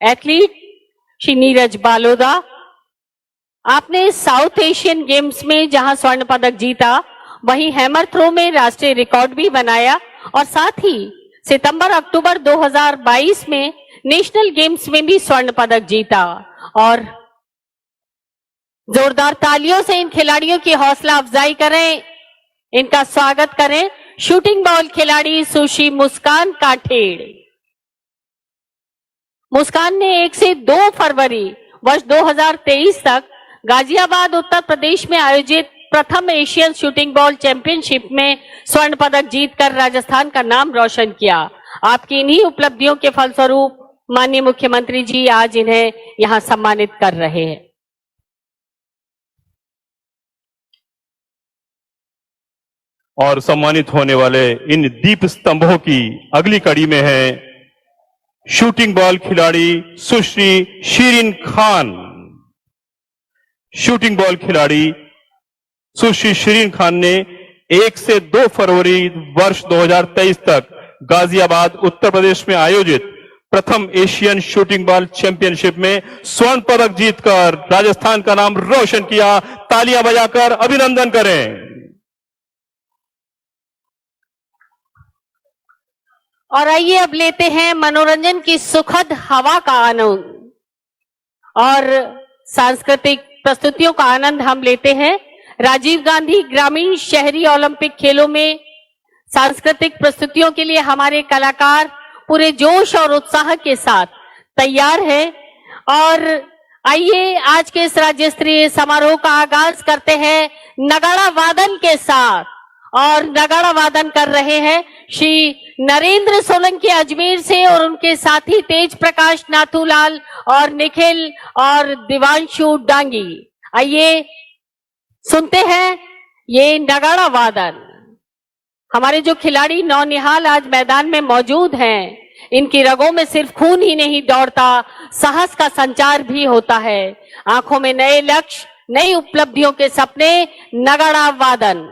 एथलीट श्री नीरज बालोदा, आपने साउथ एशियन गेम्स में जहां स्वर्ण पदक जीता, वहीं हैमर थ्रो में राष्ट्रीय रिकॉर्ड भी बनाया और साथ ही सितंबर अक्टूबर 2022 में नेशनल गेम्स में भी स्वर्ण पदक जीता। और जोरदार तालियों से इन खिलाड़ियों की हौसला अफजाई करें, इनका स्वागत करें। शूटिंग बॉल खिलाड़ी सुश्री मुस्कान काठेड़। मुस्कान ने 1 से 2 फरवरी वर्ष 2023 तक गाजियाबाद उत्तर प्रदेश में आयोजित प्रथम एशियन शूटिंग बॉल चैंपियनशिप में स्वर्ण पदक जीतकर राजस्थान का नाम रोशन किया। आपकी इन्हीं उपलब्धियों के फलस्वरूप माननीय मुख्यमंत्री जी आज इन्हें यहां सम्मानित कर रहे हैं। और सम्मानित होने वाले इन दीप स्तंभों की अगली कड़ी में है शूटिंग बॉल खिलाड़ी सुश्री शीरिन खान। शूटिंग बॉल खिलाड़ी सुश्री शीरिन खान ने 1 से 2 फरवरी वर्ष 2023 तक गाजियाबाद उत्तर प्रदेश में आयोजित प्रथम एशियन शूटिंग बॉल चैंपियनशिप में स्वर्ण पदक जीतकर राजस्थान का नाम रोशन किया। तालियां बजाकर अभिनंदन करें। और आइए अब लेते हैं मनोरंजन की सुखद हवा का आनंद और सांस्कृतिक प्रस्तुतियों का आनंद हम लेते हैं। राजीव गांधी ग्रामीण शहरी ओलंपिक खेलों में सांस्कृतिक प्रस्तुतियों के लिए हमारे कलाकार पूरे जोश और उत्साह के साथ तैयार हैं। और आइए आज के इस राज्य स्तरीय समारोह का आगाज करते हैं नगाड़ा वादन के साथ। और नगाड़ा वादन कर रहे हैं श्री नरेंद्र सोलंकी अजमेर से और उनके साथी तेज प्रकाश नाथूलाल और निखिल और दिवांशु डांगी। आइए सुनते हैं ये नगाड़ा वादन। हमारे जो खिलाड़ी नौनिहाल आज मैदान में मौजूद हैं, इनकी रगों में सिर्फ खून ही नहीं दौड़ता, साहस का संचार भी होता है। आंखों में नए लक्ष्य, नई उपलब्धियों के सपने। नगाड़ा वादन।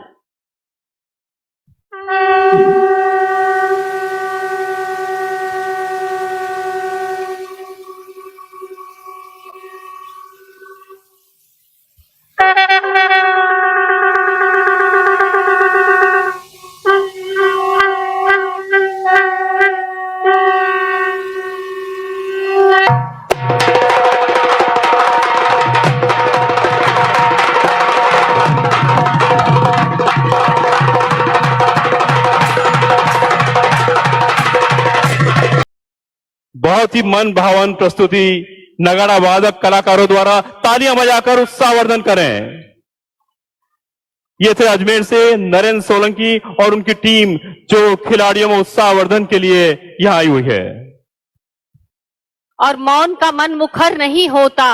बहुत ही मन भावन प्रस्तुति नगाड़ा वादक कलाकारों द्वारा तालियां बजाकर उत्साहवर्धन करें। ये थे अजमेर से नरेंद्र सोलंकी और उनकी टीम जो खिलाड़ियों में उत्साहवर्धन के लिए यहां आई हुई है। और मौन का मन मुखर नहीं होता,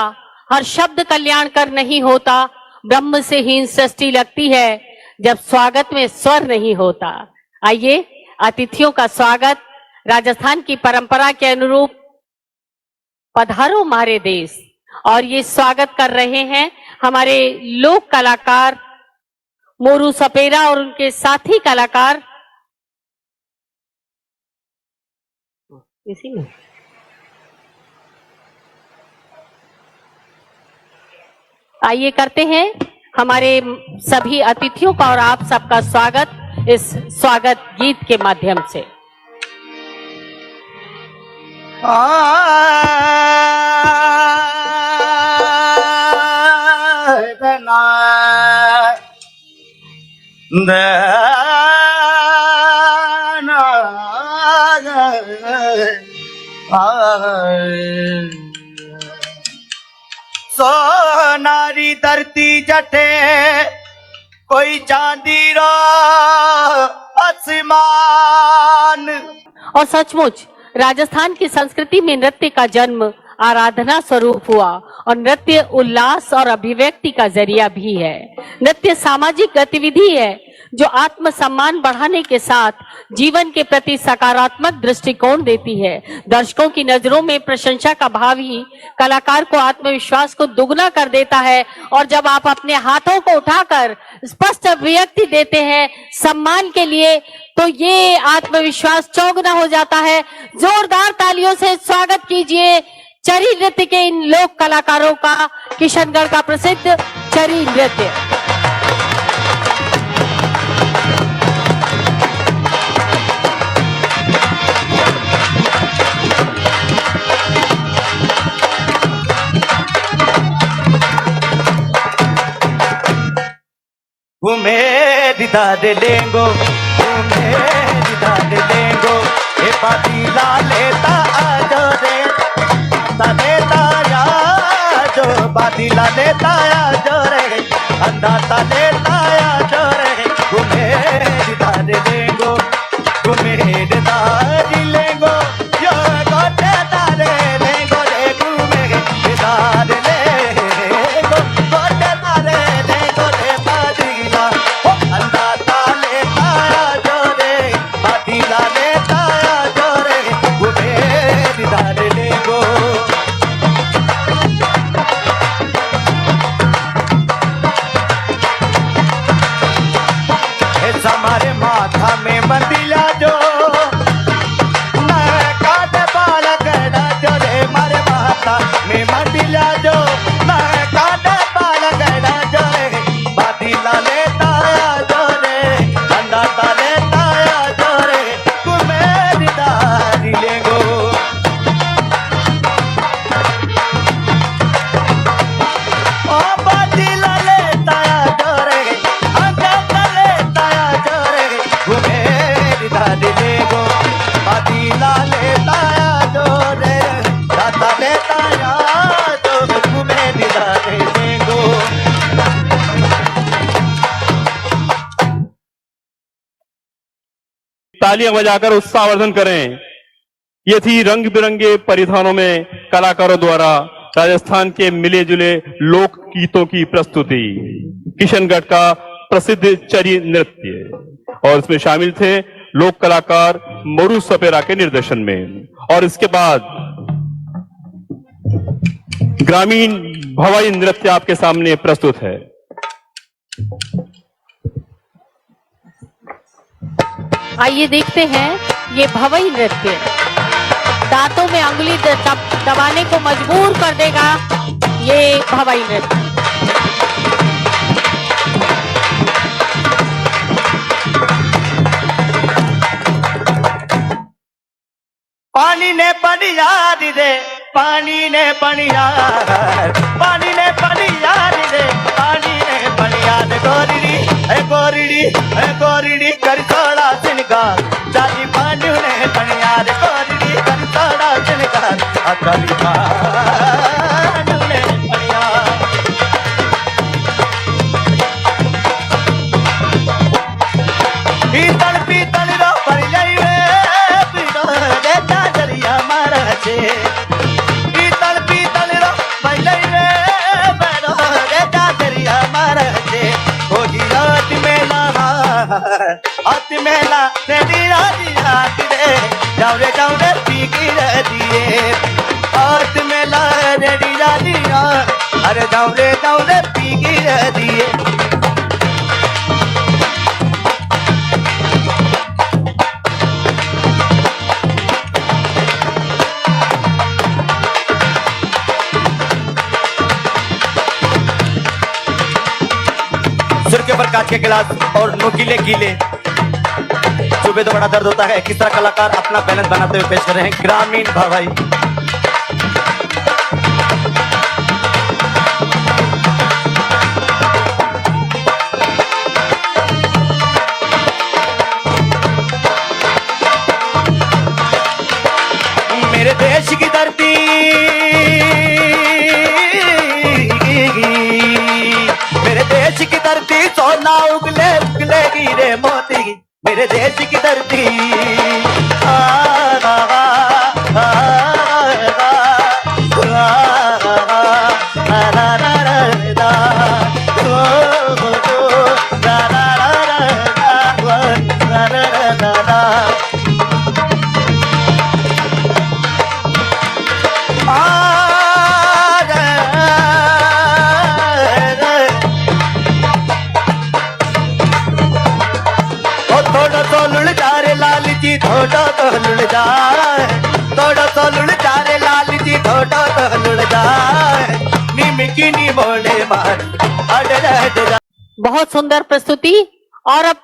हर शब्द कल्याणकर नहीं होता। ब्रह्म से हीन सृष्टि लगती है जब स्वागत में स्वर नहीं होता। आइए अतिथियों का स्वागत राजस्थान की परंपरा के अनुरूप पधारो हमारे देश। और ये स्वागत कर रहे हैं हमारे लोक कलाकार मोरू सपेरा और उनके साथी कलाकार। इसी में आइए करते हैं हमारे सभी अतिथियों का और आप सबका स्वागत इस स्वागत गीत के माध्यम से। सोनारी धरती जठे कोई चांदी रो आसमान। और सचमुच राजस्थान की संस्कृति में नृत्य का जन्म आराधना स्वरूप हुआ और नृत्य उल्लास और अभिव्यक्ति का जरिया भी है। नृत्य सामाजिक गतिविधि है जो आत्मसम्मान बढ़ाने के साथ जीवन के प्रति सकारात्मक दृष्टिकोण देती है। दर्शकों की नजरों में प्रशंसा का भाव ही कलाकार को आत्मविश्वास को दुगना कर देता है। और जब आप अपने हाथों को उठाकर स्पष्ट अभिव्यक्ति देते हैं सम्मान के लिए, तो ये आत्मविश्वास चौगुना हो जाता है। जोरदार तालियों से स्वागत कीजिए चरी नृत्य के इन लोक कलाकारों का, किशनगढ़ का प्रसिद्ध चरी नृत्य। घूमे दीदार लेंगो, घूमे दीदार लेंगो, ए पातीला लेता आजो रे, लेता आजो, पातीला लेता आजो रे, अंदाता लेता आजो रे, घूमे दीदार लेंगो, घूमे दीदार लेंगो, यो गोटे तारे लेंगो रे, घूमे दीदार लेंगो, गोटे तारे लेंगो रे, पातीला अंदाता लेता आजो रे, पातीला लेता आजो रे, घूमे दीदार लेंगो। हमारे माथा में मंदिला जो मैं काटे बाला गड़ा जो रे, मारे माथा में मंदिला जो मैं काटे बाला गड़ा जो रे, बादीला लेता जो रे, अंदाता लेता जो रे, तुम्हें दारी लेंगो। ओ बादीला लेता जो रे, अंदाता लेता जो रे, घूमे दीदार लेंगो, बादीला लेता जो रे, दाता लेता जो, घूमे दीदार लेंगो। तालियां बजाकर उत्साहवर्धन करें। ये थी रंग बिरंगे परिधानों में कलाकारों द्वारा राजस्थान के मिले जुले लोक गीतों की प्रस्तुति, किशनगढ़ का प्रसिद्ध चरी नृत्य, और इसमें शामिल थे लोक कलाकार मोरू सपेरा के निर्देशन में। और इसके बाद ग्रामीण भवाई नृत्य आपके सामने प्रस्तुत है। आइए देखते हैं ये भवई नृत्य दांतों में अंगुली दबाने को मजबूर कर देगा ये भवई नृत्य। पानी ने पनिया रे, पानी ने पनिया, पानी ने पनिया रे, पानी ने पनिया रे, गोरिडी ए गोरिडी ए गोरिडी कर थोड़ा सिनगार, जाली पानी ने पनिया रे, गोरिडी कर थोड़ा सिनगार, अकली पानी ने पनिया। पीतल पीतल रो पर जाइए, पीतल देता जरिया मारा छे, पीतल पीतल रो पर जाइए, बैरो देता जरिया मारा छे, होगी रात मेला, हाथ मेला तेरी रात रे, जावरे जावरे पी की दिए, हाथ मेला तेरी रात, अरे जावरे जावरे पी की दिए। सिर के ऊपर कांच के गिलास और नोकीले कीले, सुबह तो बड़ा दर्द होता है। किस तरह कलाकार अपना बैलेंस बनाते हुए पेश कर रहे हैं ग्रामीण भवाई। मेरे देश की धरती, मेरे देश की धरती सोना उगले उगले गिरे मोती, मेरे देश की धरती थोड़ा तो लुड़ जा रे लाल जी, थोड़ा तो लुड़ जा, थोड़ा तो लुड़ जा रे लाल जी, थोड़ा तो लुड़ जा, निमकी नी बोले मार अड़। बहुत सुंदर प्रस्तुति। और अब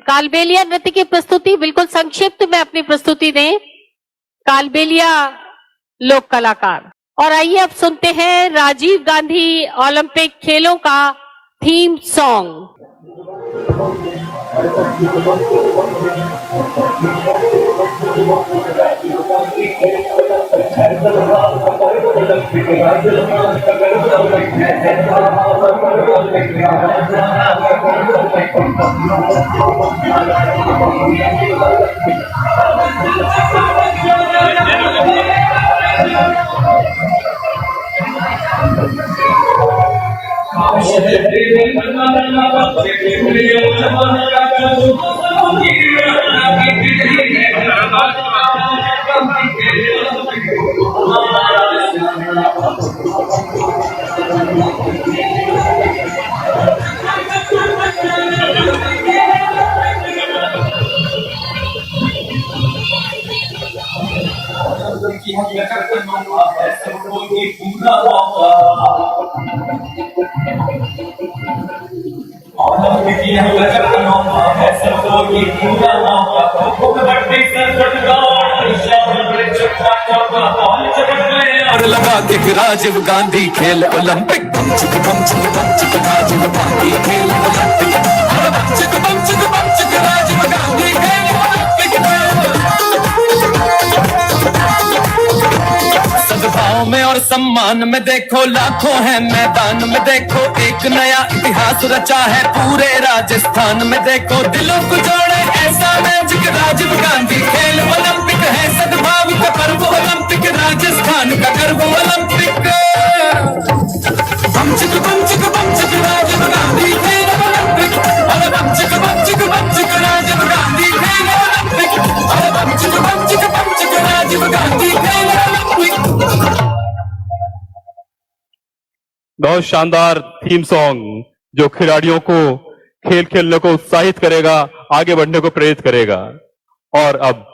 कालबेलिया नृत्य की प्रस्तुति बिल्कुल संक्षिप्त में अपनी प्रस्तुति दें कालबेलिया लोक कलाकार। और आइए अब सुनते हैं राजीव गांधी ओलंपिक खेलों का थीम सॉन्ग। और लगा के राजीव गांधी खेल ओलंपिक बम चिक राजीव गांधी खेल ओलंपिक बम चिक राजीव गांधी खेल ओलंपिक सद्भाव में और सम्मान में देखो लाखों हैं मैदान में देखो एक नया इतिहास रचा है पूरे राजस्थान में देखो दिलों को जोड़े ऐसा मैजिक राजीव गांधी खेल ओलंपिक है सद्भाव का पर्व ओलंपिक राजस्थान का गर्व ओलंपिक बम चिक राजीव गांधी खेल ओलंपिक अरे बम चिक राजीव गांधी खेल ओलंपिक अरे बम चिक राजीव गांधी खेल ओलंपिक। बहुत शानदार थीम सॉन्ग जो खिलाड़ियों को खेल खेलने को उत्साहित करेगा, आगे बढ़ने को प्रेरित करेगा। और अब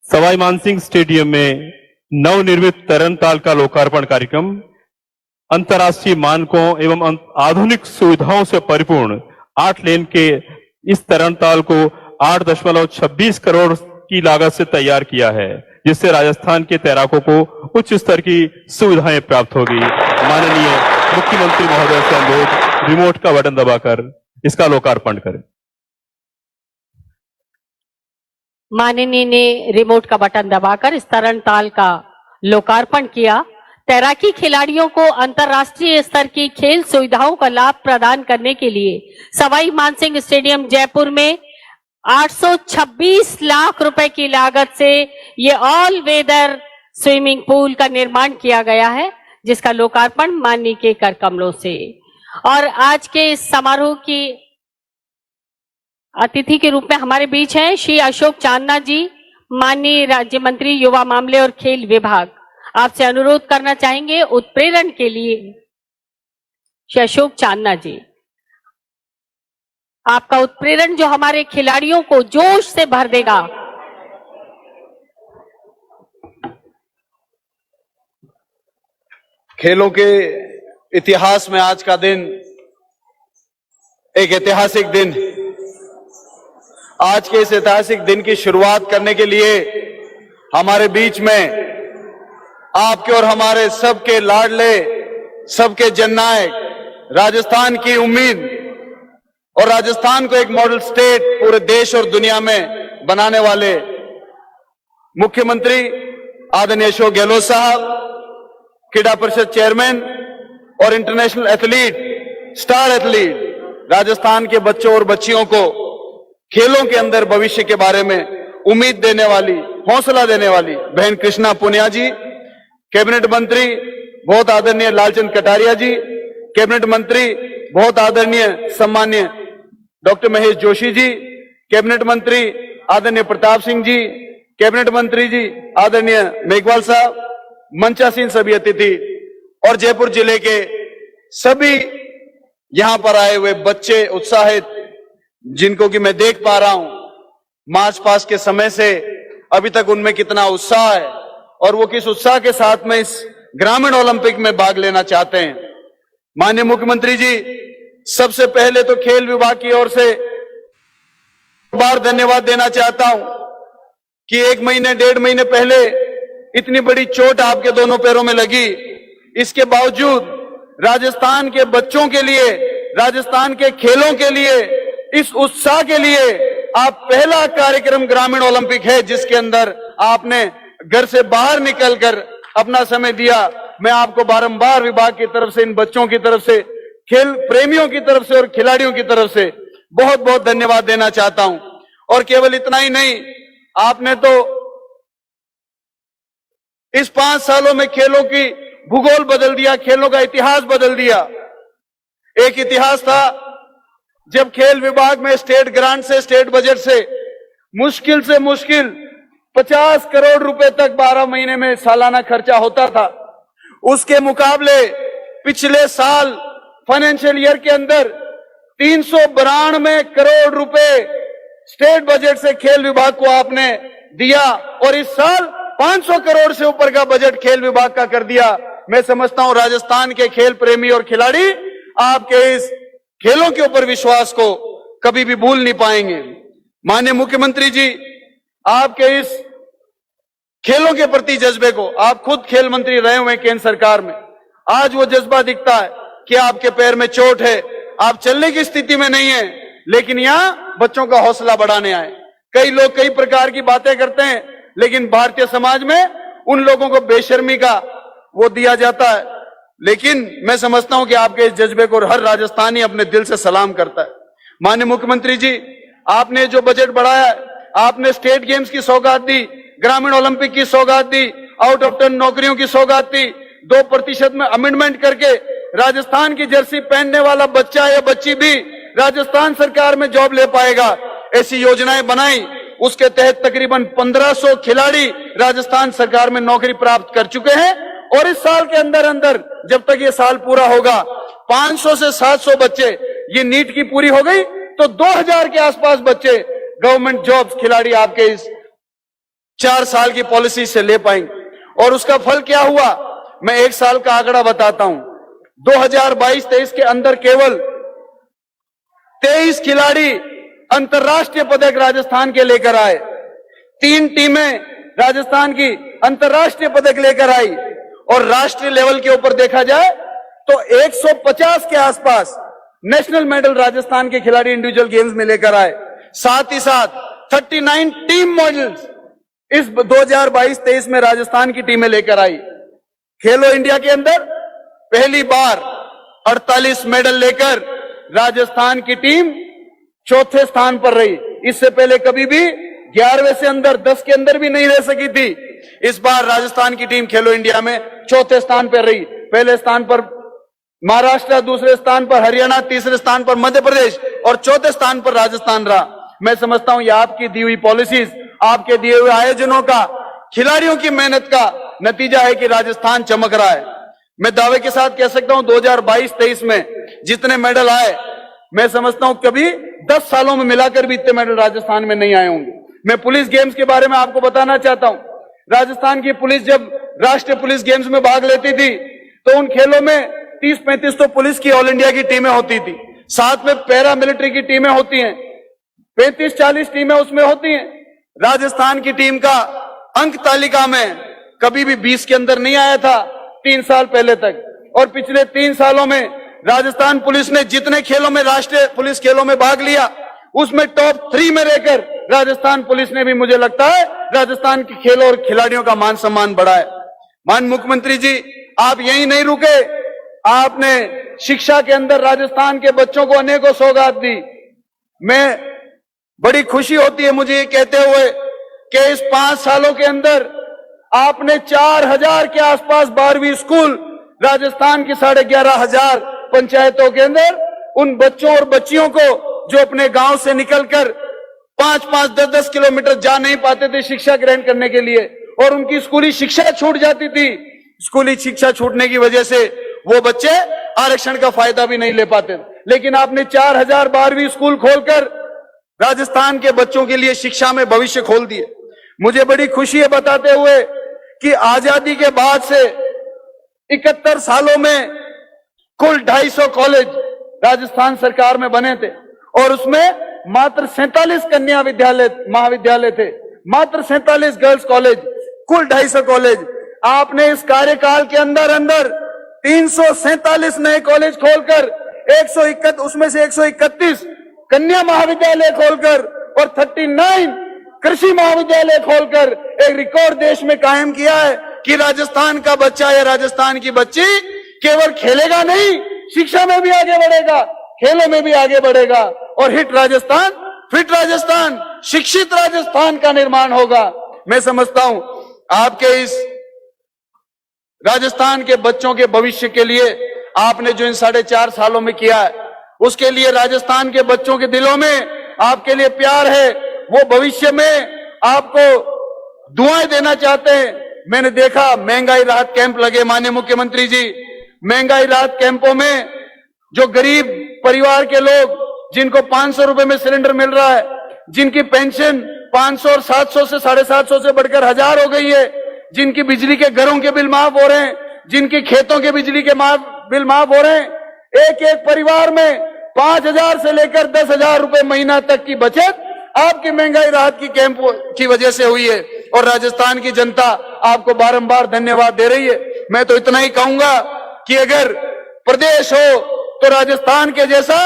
सवाई मानसिंह स्टेडियम में नवनिर्मित तरणताल का लोकार्पण कार्यक्रम अंतर्राष्ट्रीय मानकों एवं आधुनिक सुविधाओं से परिपूर्ण 8 लेन के इस तरणताल को 8.26 करोड़ की लागत से तैयार किया है, जिससे राजस्थान के तैराकों को उच्च स्तर की सुविधाएं प्राप्त होगी। माननीय मुख्यमंत्री महोदय से अनुरोध रिमोट का बटन दबाकर इसका लोकार्पण करें। माननीय ने रिमोट का बटन दबाकर इस तरणताल का लोकार्पण किया। तैराकी खिलाड़ियों को अंतर्राष्ट्रीय स्तर की खेल सुविधाओं का लाभ प्रदान करने के लिए सवाई मानसिंह स्टेडियम जयपुर में 826 लाख रुपए की लागत से ये ऑल वेदर स्विमिंग पूल का निर्माण किया गया है, जिसका लोकार्पण माननीय के कर कमलों से। और आज के इस समारोह की अतिथि के रूप में हमारे बीच हैं श्री अशोक चांदना जी, माननीय राज्य मंत्री युवा मामले और खेल विभाग। आपसे अनुरोध करना चाहेंगे उत्प्रेरण के लिए श्री अशोक चांदना जी, आपका उत्प्रेरण जो हमारे खिलाड़ियों को जोश से भर देगा। खेलों के इतिहास में आज का दिन एक ऐतिहासिक दिन। आज के इस ऐतिहासिक दिन की शुरुआत करने के लिए हमारे बीच में आपके और हमारे सबके लाडले, सबके जननायक, राजस्थान की उम्मीद और राजस्थान को एक मॉडल स्टेट पूरे देश और दुनिया में बनाने वाले मुख्यमंत्री आदरणीय अशोक गहलोत साहब, क्रीड़ा परिषद चेयरमैन और international athlete, star athlete, Rajasthan के बच्चों और बच्चियों को खेलों के अंदर भविष्य के बारे में उम्मीद देने वाली, हौसला देने वाली बहन कृष्णा पुनिया जी, कैबिनेट मंत्री बहुत आदरणीय लालचंद कटारिया जी, कैबिनेट मंत्री बहुत आदरणीय सम्मान्य डॉक्टर महेश जोशी जी, कैबिनेट मंत्री आदरणीय प्रताप सिंह जी, कैबिनेट मंत्री जी आदरणीय मेघवाल साहब, मंचासीन सभी अतिथि और जयपुर जिले के सभी यहां पर आए हुए बच्चे उत्साहित, जिनको कि मैं देख पा रहा हूं मार्च पास्ट के समय से अभी तक उनमें कितना उत्साह है और वो किस उत्साह के साथ में इस ग्रामीण ओलंपिक में भाग लेना चाहते हैं। माननीय मुख्यमंत्री जी, सबसे पहले तो खेल विभाग की ओर से बार धन्यवाद देना चाहता हूं कि 1 महीने 1.5 महीने पहले इतनी बड़ी चोट आपके दोनों पैरों में लगी, इसके बावजूद राजस्थान के बच्चों के लिए राजस्थान के खेलों के लिए, इस उत्साह के लिए आप पहला कार्यक्रम ग्रामीण ओलंपिक है जिसके अंदर आपने घर से बाहर निकलकर अपना समय दिया। मैं आपको बारंबार विभाग की तरफ से, इन बच्चों की तरफ से, खेल प्रेमियों की तरफ से और खिलाड़ियों की तरफ से बहुत बहुत धन्यवाद देना चाहता हूं। और केवल इतना ही नहीं, आपने तो इस 5 सालों में खेलों की भूगोल बदल दिया, खेलों का इतिहास बदल दिया। एक इतिहास था जब खेल विभाग में स्टेट ग्रांट से, स्टेट बजट से मुश्किल 50 करोड़ रुपए तक 12 महीने में सालाना खर्चा होता था। उसके मुकाबले पिछले साल फाइनेंशियल ईयर के अंदर 392 करोड़ रुपए स्टेट बजट से खेल विभाग को आपने दिया और इस साल 500 करोड़ से ऊपर का बजट खेल विभाग का कर दिया। मैं समझता हूं राजस्थान के खेल प्रेमी और खिलाड़ी आपके इस खेलों के ऊपर विश्वास को कभी भी भूल नहीं पाएंगे। माननीय मुख्यमंत्री जी, आपके इस खेलों के प्रति जज्बे को, आप खुद खेल मंत्री रहे हुए केंद्र सरकार में, आज वो जज्बा दिखता है कि आपके पैर में चोट है, आप चलने की स्थिति में नहीं है, लेकिन यहां बच्चों का हौसला बढ़ाने आए। कई लोग कई प्रकार की बातें करते हैं, लेकिन भारतीय समाज में उन लोगों को बेशर्मी का वो दिया जाता है, लेकिन मैं समझता हूं कि आपके इस जज्बे को हर राजस्थानी अपने दिल से सलाम करता है। माननीय मुख्यमंत्री जी, आपने जो बजट बढ़ाया है, आपने स्टेट गेम्स की सौगात दी, ग्रामीण ओलंपिक की सौगात दी, आउट ऑफ टर्न नौकरियों की सौगात दी, 2% में अमेंडमेंट करके राजस्थान की जर्सी पहनने वाला बच्चा या बच्ची भी राजस्थान सरकार में जॉब ले पाएगा, ऐसी योजनाएं बनाई। उसके तहत तकरीबन 1500 खिलाड़ी राजस्थान सरकार में नौकरी प्राप्त कर चुके हैं और इस साल के अंदर अंदर, जब तक ये साल पूरा होगा, 500 से 700 बच्चे, ये नीट की पूरी हो गई तो 2000 के आसपास बच्चे गवर्नमेंट जॉब्स खिलाड़ी आपके इस 4 साल की पॉलिसी से ले पाएंगे। और उसका फल क्या हुआ, मैं 1 साल का आंकड़ा बताता हूं। 2022-23 के अंदर केवल 23 खिलाड़ी अंतर्राष्ट्रीय पदक राजस्थान के लेकर आए। 3 टीमें राजस्थान की अंतर्राष्ट्रीय पदक लेकर आई और राष्ट्रीय लेवल के ऊपर देखा जाए तो 150 के आसपास नेशनल मेडल राजस्थान के खिलाड़ी इंडिविजुअल गेम्स में लेकर आए। साथ ही साथ 39 टीम मॉडल्स इस 2022-23 में राजस्थान की टीमें लेकर आई। खेलो इंडिया के अंदर पहली बार 48 मेडल लेकर राजस्थान की टीम 4थे स्थान पर रही। इससे पहले कभी भी 11वें से अंदर, 10 के अंदर भी नहीं रह सकी थी। इस बार राजस्थान की टीम खेलो इंडिया में 4थे स्थान पर रही। पहले स्थान पर महाराष्ट्र, दूसरे स्थान पर हरियाणा, तीसरे स्थान पर मध्य प्रदेश और 4थे स्थान पर राजस्थान रहा। मैं समझता हूं ये आपकी दी हुई पॉलिसीज, आपके दिए हुए आयोजनों का, खिलाड़ियों की मेहनत का नतीजा है कि राजस्थान चमक रहा है। मैं दावे के साथ कह सकता हूं 2022-23 में जितने मेडल आए, मैं समझता हूं कभी 10 सालों में मिलाकर भी इतने मेडल राजस्थान में नहीं आए होंगे। मैं पुलिस गेम्स के बारे में आपको बताना चाहता हूं। राजस्थान की पुलिस जब राष्ट्रीय पुलिस गेम्स में भाग लेती थी तो उन खेलों में 30-35 तो पुलिस की ऑल इंडिया की टीमें होती थी, साथ में पैरा मिलिट्री की टीमें होती हैं, 35-40 टीमें उसमें होती हैं। राजस्थान की टीम का अंक तालिका में कभी भी 20 के अंदर नहीं आया था 3 साल पहले तक। और पिछले 3 सालों में राजस्थान पुलिस ने जितने खेलों में, राष्ट्रीय पुलिस खेलों में भाग लिया, उसमें टॉप 3 में रहकर राजस्थान पुलिस ने भी, मुझे लगता है, राजस्थान के खेलों और खिलाड़ियों का मान सम्मान बढ़ाया। माननीय मुख्यमंत्री जी, आप यही नहीं रुके, आपने शिक्षा के अंदर राजस्थान के बच्चों को अनेकों सौगात दी। मैं बड़ी खुशी होती है मुझे ये कहते हुए कि इस 5 सालों के अंदर आपने 4000 के आसपास 12वीं स्कूल राजस्थान की 11,500 पंचायतों के अंदर उन बच्चों और बच्चियों को जो अपने गांव से निकलकर 5-5, 10-10 किलोमीटर जा नहीं पाते थे शिक्षा ग्रहण करने के लिए, और उनकी स्कूली शिक्षा छूट जाती थी। स्कूली शिक्षा छूटने की वजह से वो बच्चे आरक्षण का फायदा भी नहीं ले पाते, लेकिन आपने 4000 12वीं स्कूल खोलकर राजस्थान के बच्चों के लिए शिक्षा में भविष्य खोल दिए। मुझे बड़ी खुशी है बताते हुए कि आजादी के बाद से 71 सालों में कुल 250 कॉलेज राजस्थान सरकार में बने थे और उसमें मात्र 47 कन्या विद्यालय, महाविद्यालय थे, मात्र 47 गर्ल्स कॉलेज, कुल 250 कॉलेज। आपने इस कार्यकाल के अंदर 347 नए कॉलेज खोलकर 131 उसमें से 131 कन्या महाविद्यालय खोलकर और 39 कृषि महाविद्यालय खोलकर एक रिकॉर्ड देश में कायम किया है कि राजस्थान का बच्चा या राजस्थान की बच्ची केवल खेलेगा नहीं, शिक्षा में भी आगे बढ़ेगा, खेलों में भी आगे बढ़ेगा और हिट राजस्थान, फिट राजस्थान, शिक्षित राजस्थान का निर्माण होगा। मैं समझता हूं आपके इस राजस्थान के बच्चों के भविष्य के लिए आपने जो इन 4.5 सालों में किया है, उसके लिए राजस्थान के बच्चों के दिलों में आपके लिए प्यार है। वो भविष्य में आपको दुआएं देना चाहते हैं। मैंने देखा महंगाई राहत कैंप लगे, माननीय मुख्यमंत्री जी, महंगाई राहत कैंपों में जो गरीब परिवार के लोग जिनको 500 रुपए में सिलेंडर मिल रहा है, जिनकी पेंशन 500 और 700 से 750 से बढ़कर 1000 हो गई है, जिनकी बिजली के घरों के बिल माफ हो रहे हैं, जिनकी खेतों के बिजली के बिल माफ हो रहे हैं, एक एक परिवार में 5000 से लेकर 10,000 रुपए महीना तक की बचत आपकी महंगाई राहत की कैंप की वजह से हुई है और राजस्थान की जनता आपको बारंबार धन्यवाद दे रही है। मैं तो इतना ही कहूंगा कि अगर प्रदेश हो तो राजस्थान के जैसा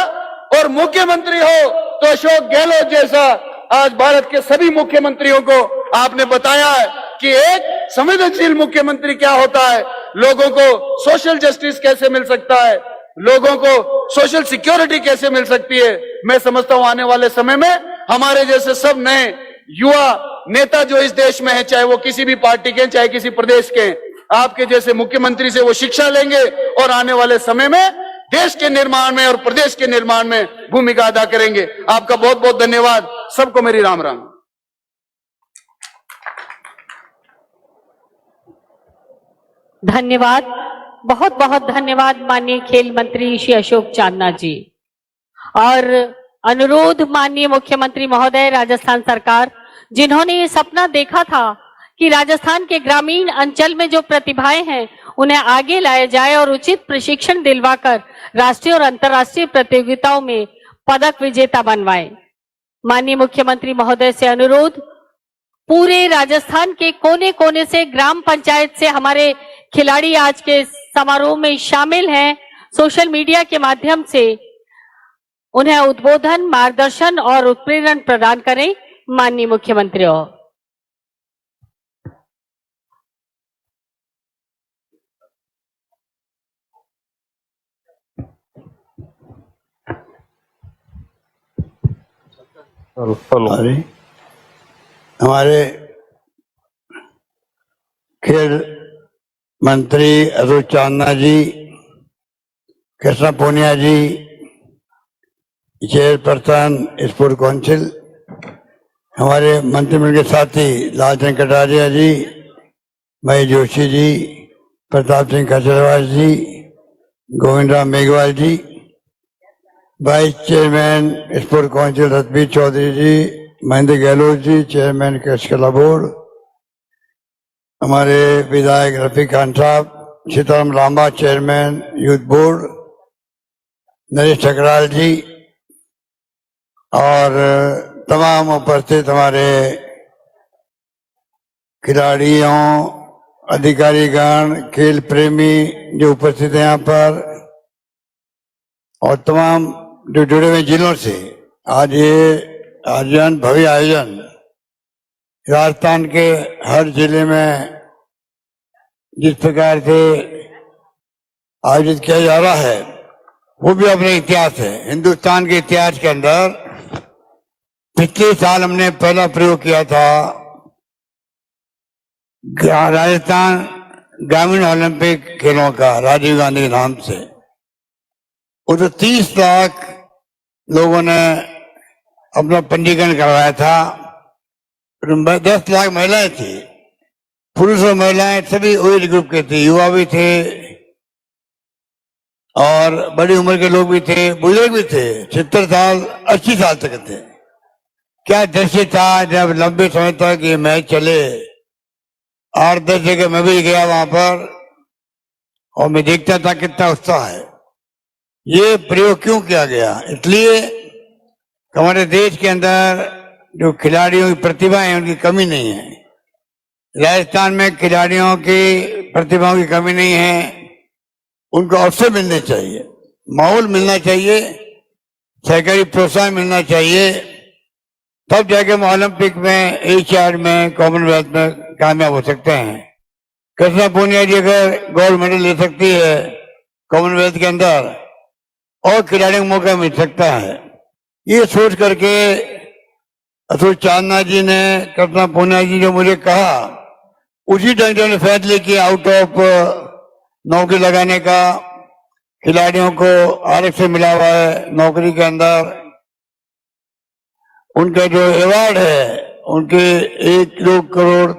और मुख्यमंत्री हो तो अशोक गहलोत जैसा। आज भारत के सभी मुख्यमंत्रियों को आपने बताया है कि एक संवेदनशील मुख्यमंत्री क्या होता है, लोगों को सोशल जस्टिस कैसे मिल सकता है, लोगों को सोशल सिक्योरिटी कैसे मिल सकती है। मैं समझता हूं आने वाले समय में हमारे जैसे सब नए युवा नेता जो इस देश में है, चाहे वो किसी भी पार्टी के, चाहे किसी प्रदेश के, आपके जैसे मुख्यमंत्री से वो शिक्षा लेंगे और आने वाले समय में देश के निर्माण में और प्रदेश के निर्माण में भूमिका अदा करेंगे। आपका बहुत बहुत धन्यवाद। सबको मेरी राम राम। धन्यवाद, बहुत बहुत धन्यवाद माननीय खेल मंत्री श्री अशोक चांदना जी। और अनुरोध माननीय मुख्यमंत्री महोदय, राजस्थान सरकार जिन्होंने ये सपना देखा था कि राजस्थान के ग्रामीण अंचल में जो प्रतिभाएं हैं उन्हें आगे लाया जाए और उचित प्रशिक्षण दिलवाकर राष्ट्रीय और अंतर्राष्ट्रीय प्रतियोगिताओं में पदक विजेता बनवाएं। माननीय मुख्यमंत्री महोदय से अनुरोध, पूरे राजस्थान के कोने कोने से, ग्राम पंचायत से हमारे खिलाड़ी आज के समारोह में शामिल हैं। सोशल मीडिया के माध्यम से उन्हें उद्बोधन, मार्गदर्शन और उत्प्रेरण प्रदान करें। माननीय मुख्यमंत्री अरे हमारे खेल मंत्री Ashok Chandna ji, Krishna Poonia ji, chairperson sport council, हमारे मंत्रिमंडल के साथी Lalchand Kataria ji, Mahesh Joshi ji, Pratap Singh Khacharwal ji, Govind Ram Meghwal ji, vice chairman sport council Ratbir Chaudhary ji, Mahendra Gehlot ji, chairman कला बोर्ड, हमारे विधायक Rafiq Khan Sahab, Sitaram Lamba chairman youth board, Naresh Thakral ji और तमाम उपस्थित हमारे खिलाड़ियों, अधिकारीगण, खेल प्रेमी जो उपस्थित हैं यहाँ पर और तमाम जो जुड़े हुए जिलों से, आज ये आयोजन, भव्य आयोजन राजस्थान के हर जिले में जिस प्रकार से आयोजित किया जा रहा है वो भी अपने इतिहास है। हिंदुस्तान के इतिहास के अंदर पिछले साल हमने पहला प्रयोग किया था राजस्थान ग्रामीण ओलंपिक खेलों का, राजीव गांधी के नाम से। वो तो 30 लाख लोगों ने अपना पंजीकरण करवाया था। 10 लाख महिलाएं थी, पुरुष और महिलाएं सभी एज ग्रुप के थे, युवा भी थे और बड़ी उम्र के लोग भी थे, बुजुर्ग भी थे, 70 साल 80 साल तक थे। क्या दृश्य था जब लंबे समय तक ये मैच चले। 8-10 जगह मैं भी गया वहां पर और मैं देखता था कितना उत्साह है। ये प्रयोग क्यों किया गया? इसलिए हमारे देश के अंदर जो खिलाड़ियों की प्रतिभा है उनकी कमी नहीं है। राजस्थान में खिलाड़ियों की प्रतिभाओं की कमी नहीं है, उनको अवसर मिलने चाहिए। माहौल मिलना चाहिए, सरकारी प्रोत्साहन मिलना चाहिए, तब जाके हम ओलंपिक में, एशियाड में, कॉमनवेल्थ में कामयाब हो सकते हैं। कृष्णा पूनिया जी अगर गोल्ड मेडल ले सकती है कॉमनवेल्थ के अंदर, और खिलाड़ियों को मौका मिल सकता है। ये सोच करके अशोक चांदना जी ने, कृष्णा पूनिया जी ने मुझे कहा, उसी ढंग से उन्होंने फैसले किए आउट ऑफ नौकरी लगाने का। खिलाड़ियों को आरक्षण मिला हुआ है नौकरी के अंदर। उनका जो अवार्ड है, उनके 1 करोड़,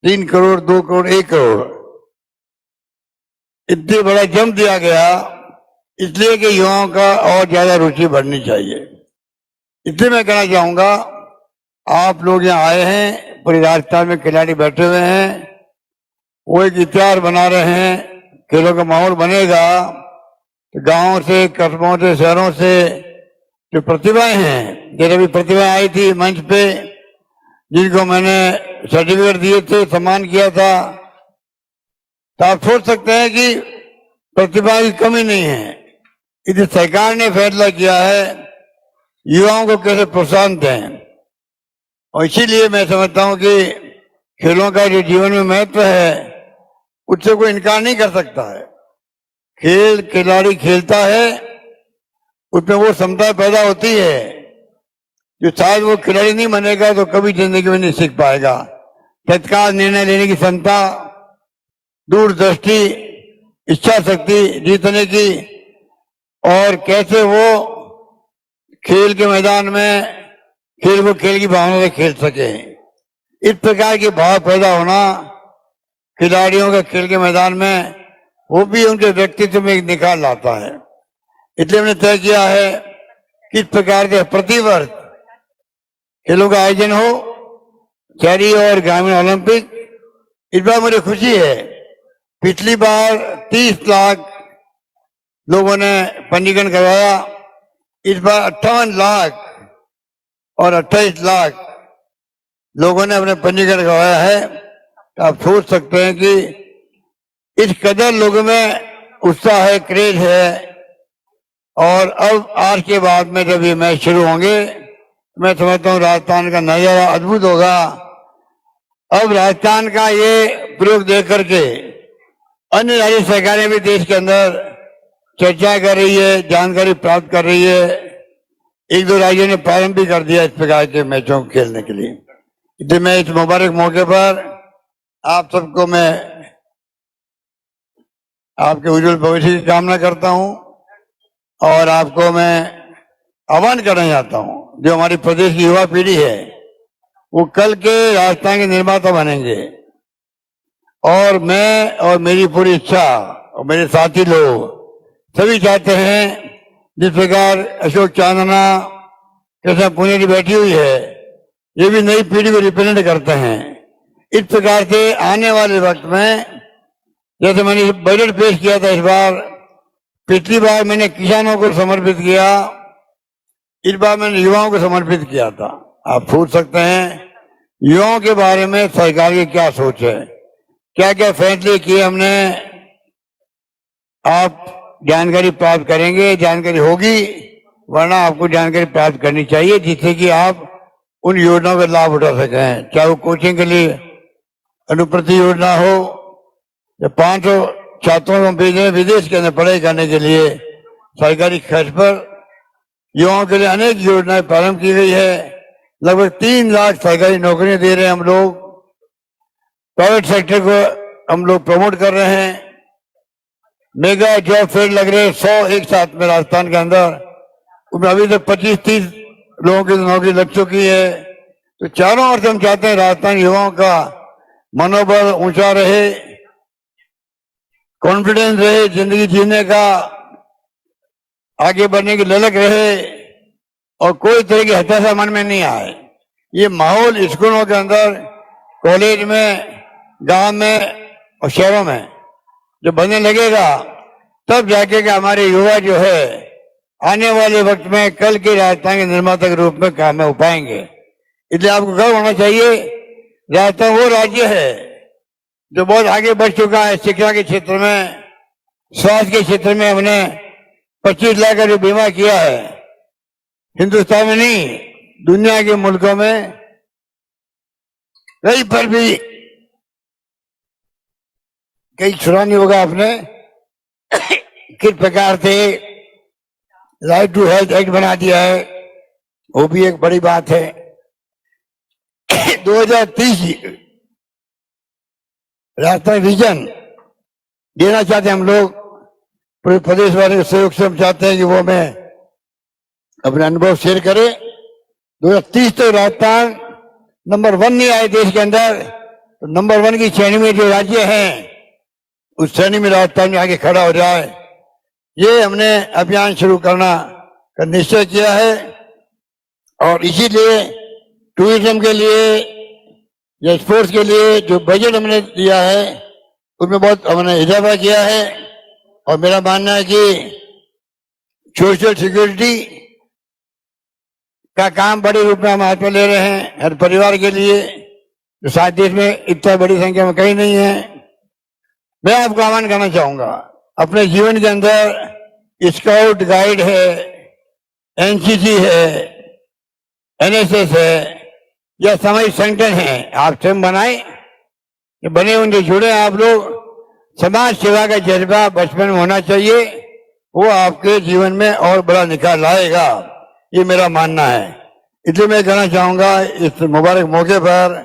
3 करोड़, 2 करोड़, 1 करोड़, इतने बड़ा जम दिया गया, इसलिए कि युवाओं का और ज्यादा रुचि बढ़नी चाहिए। इसलिए मैं कहना चाहूंगा, आप लोग यहाँ आए हैं, पूरे राजस्थान में खिलाड़ी बैठे हुए हैं, वो एक इतिहास बना रहे हैं। खेलों का माहौल बनेगा तो गांवों से, कस्बों से, शहरों से जो प्रतिभाएं हैं, जैसे भी प्रतिभाएं आई थी मंच पे, जिनको मैंने सर्टिफिकेट दिए थे, सम्मान किया था, तो आप सोच सकते हैं कि प्रतिभा की कमी नहीं है। इधर सरकार ने फैसला किया है युवाओं को कैसे प्रोत्साहन दें, और इसीलिए मैं समझता हूं कि खेलों का जो जीवन में महत्व है, उससे कोई इनकार नहीं कर सकता है। खेल खिलाड़ी खेलता है, उसमें वो क्षमता पैदा होती है जो शायद वो खिलाड़ी नहीं बनेगा तो कभी जिंदगी में नहीं सीख पाएगा। तत्काल निर्णय लेने की क्षमता, दूरदृष्टि, इच्छा शक्ति जीतने की, और कैसे वो खेल के मैदान में खेल को खेल की भावना से खेल सके, इस प्रकार के भाव पैदा होना खिलाड़ियों का खेल के मैदान में, वो भी उनके व्यक्तित्व में एक निखार लाता है। इसलिए हमने तय किया है किस प्रकार के प्रतिवर्ष खेलों का आयोजन हो, शहरी और ग्रामीण ओलंपिक। इस बार मुझे खुशी है, पिछली बार 30 लाख लोगों ने पंजीकरण करवाया, इस बार 58 लाख और 28 लाख लोगों ने अपने पंजीकरण करवाया है। तो आप सोच सकते हैं कि इस कदर लोगों में उत्साह है, क्रेज है। और अब आज के बाद में जब ये मैच शुरू होंगे, मैं समझता हूँ राजस्थान का नजारा अद्भुत होगा। अब राजस्थान का ये प्रयोग देख करके अन्य राज्य सरकारें भी देश के अंदर चर्चा कर रही है, जानकारी प्राप्त कर रही है। 1-2 राज्यों ने प्रारंभ भी कर दिया इस प्रकार के मैचों को खेलने के लिए। इसलिए मैं इस मुबारक मौके पर आप सबको मैं आपके उज्जवल भविष्य की कामना करता हूं, और आपको मैं आह्वान करना चाहता हूं, जो हमारी प्रदेश की युवा पीढ़ी है वो कल के राजस्थान के निर्माता बनेंगे। और मैं और मेरी पूरी इच्छा और मेरे साथी लोग सभी चाहते हैं, जिस प्रकार अशोक चांदना, कृष्णा पूनिया जी बैठी हुई है, ये भी नई पीढ़ी को रिप्रेजेंट करते हैं। इस प्रकार से आने वाले वक्त में, जैसे मैंने बजट पेश किया था इस बार, पिछली बार मैंने किसानों को समर्पित किया, इस बार मैंने युवाओं को समर्पित किया था। आप सोच सकते हैं युवाओं के बारे में सरकार की क्या सोच है, क्या क्या फैसले किए हमने। आप जानकारी प्राप्त करेंगे, जानकारी होगी, वरना आपको जानकारी प्राप्त करनी चाहिए, जिससे कि आप उन योजनाओं का लाभ उठा सकें। चाहे वो कोचिंग के लिए अनुप्रति योजना हो, या 500 छात्रों को भेजे विदेश के अंदर पढ़ाई करने के लिए सरकारी खर्च पर युवाओं के लिए अनेक योजनाएं प्रारंभ की गई है। लगभग 3 लाख सरकारी नौकरियां दे रहे हैं हम लोग। प्राइवेट सेक्टर को हम लोग प्रमोट कर रहे हैं। मेगा जॉब फेयर लग रहे हैं 100 एक साथ में राजस्थान के अंदर, उसमें अभी तक 25-30 लोगों की नौकरी लग चुकी है। तो चारों ओर से हम चाहते हैं राजस्थान युवाओं का मनोबल ऊंचा रहे, कॉन्फिडेंस रहे, जिंदगी जीने का, आगे बढ़ने की ललक रहे, और कोई तरह की हताशा मन में नहीं आए। ये माहौल स्कूलों के अंदर, कॉलेज में, गांव में और शहरों में जो बनने लगेगा, तब जाके कि हमारे युवा जो है आने वाले वक्त में कल के राजस्थान के निर्माता के रूप में काम में हो पाएंगे। इसलिए आपको गर्व होना चाहिए, राजस्थान वो राज्य है जो बहुत आगे बढ़ चुका है। शिक्षा के क्षेत्र में, स्वास्थ्य के क्षेत्र में हमने 25 लाख का जो बीमा किया है, हिंदुस्तान में नहीं दुनिया के मुल्कों में कहीं पर भी कहीं सुना नहीं होगा आपने किस प्रकार से राइट टू हेल्थ एक्ट बना दिया है। वो भी एक बड़ी बात है। 2030 राष्ट्रीय विजन देना चाहते हैं हम लोग, पूरे प्रदेश वाले के सहयोग से हम चाहते हैं कि वो हमें अपने अनुभव शेयर करे। 2030 तो राजस्थान नंबर 1 नहीं आए देश के अंदर, तो नंबर 1 की श्रेणी में जो राज्य हैं उस श्रेणी में राजस्थान में आगे खड़ा हो जाए, ये हमने अभियान शुरू करना का निश्चय किया है। और इसीलिए टूरिज्म के लिए या स्पोर्ट्स के लिए जो बजट हमने दिया है उसमें बहुत हमने इजाफा किया है। और मेरा मानना है कि सोशल सिक्योरिटी का काम बड़े रूप में हम हाथ में ले रहे हैं हर परिवार के लिए, जो शायद देश में इतना बड़ी संख्या में कहीं नहीं है। मैं आपको आह्वान करना चाहूंगा, अपने जीवन के अंदर स्काउट गाइड है, एनसीसी है, एनएसएस है या सामाजिक संगठन है, आप स्वयं बनाए, बने उनसे जुड़े आप लोग। समाज सेवा का जज्बा बचपन में होना चाहिए, वो आपके जीवन में और बड़ा निखार लाएगा, ये मेरा मानना है। इसलिए मैं कहना चाहूंगा इस मुबारक मौके पर,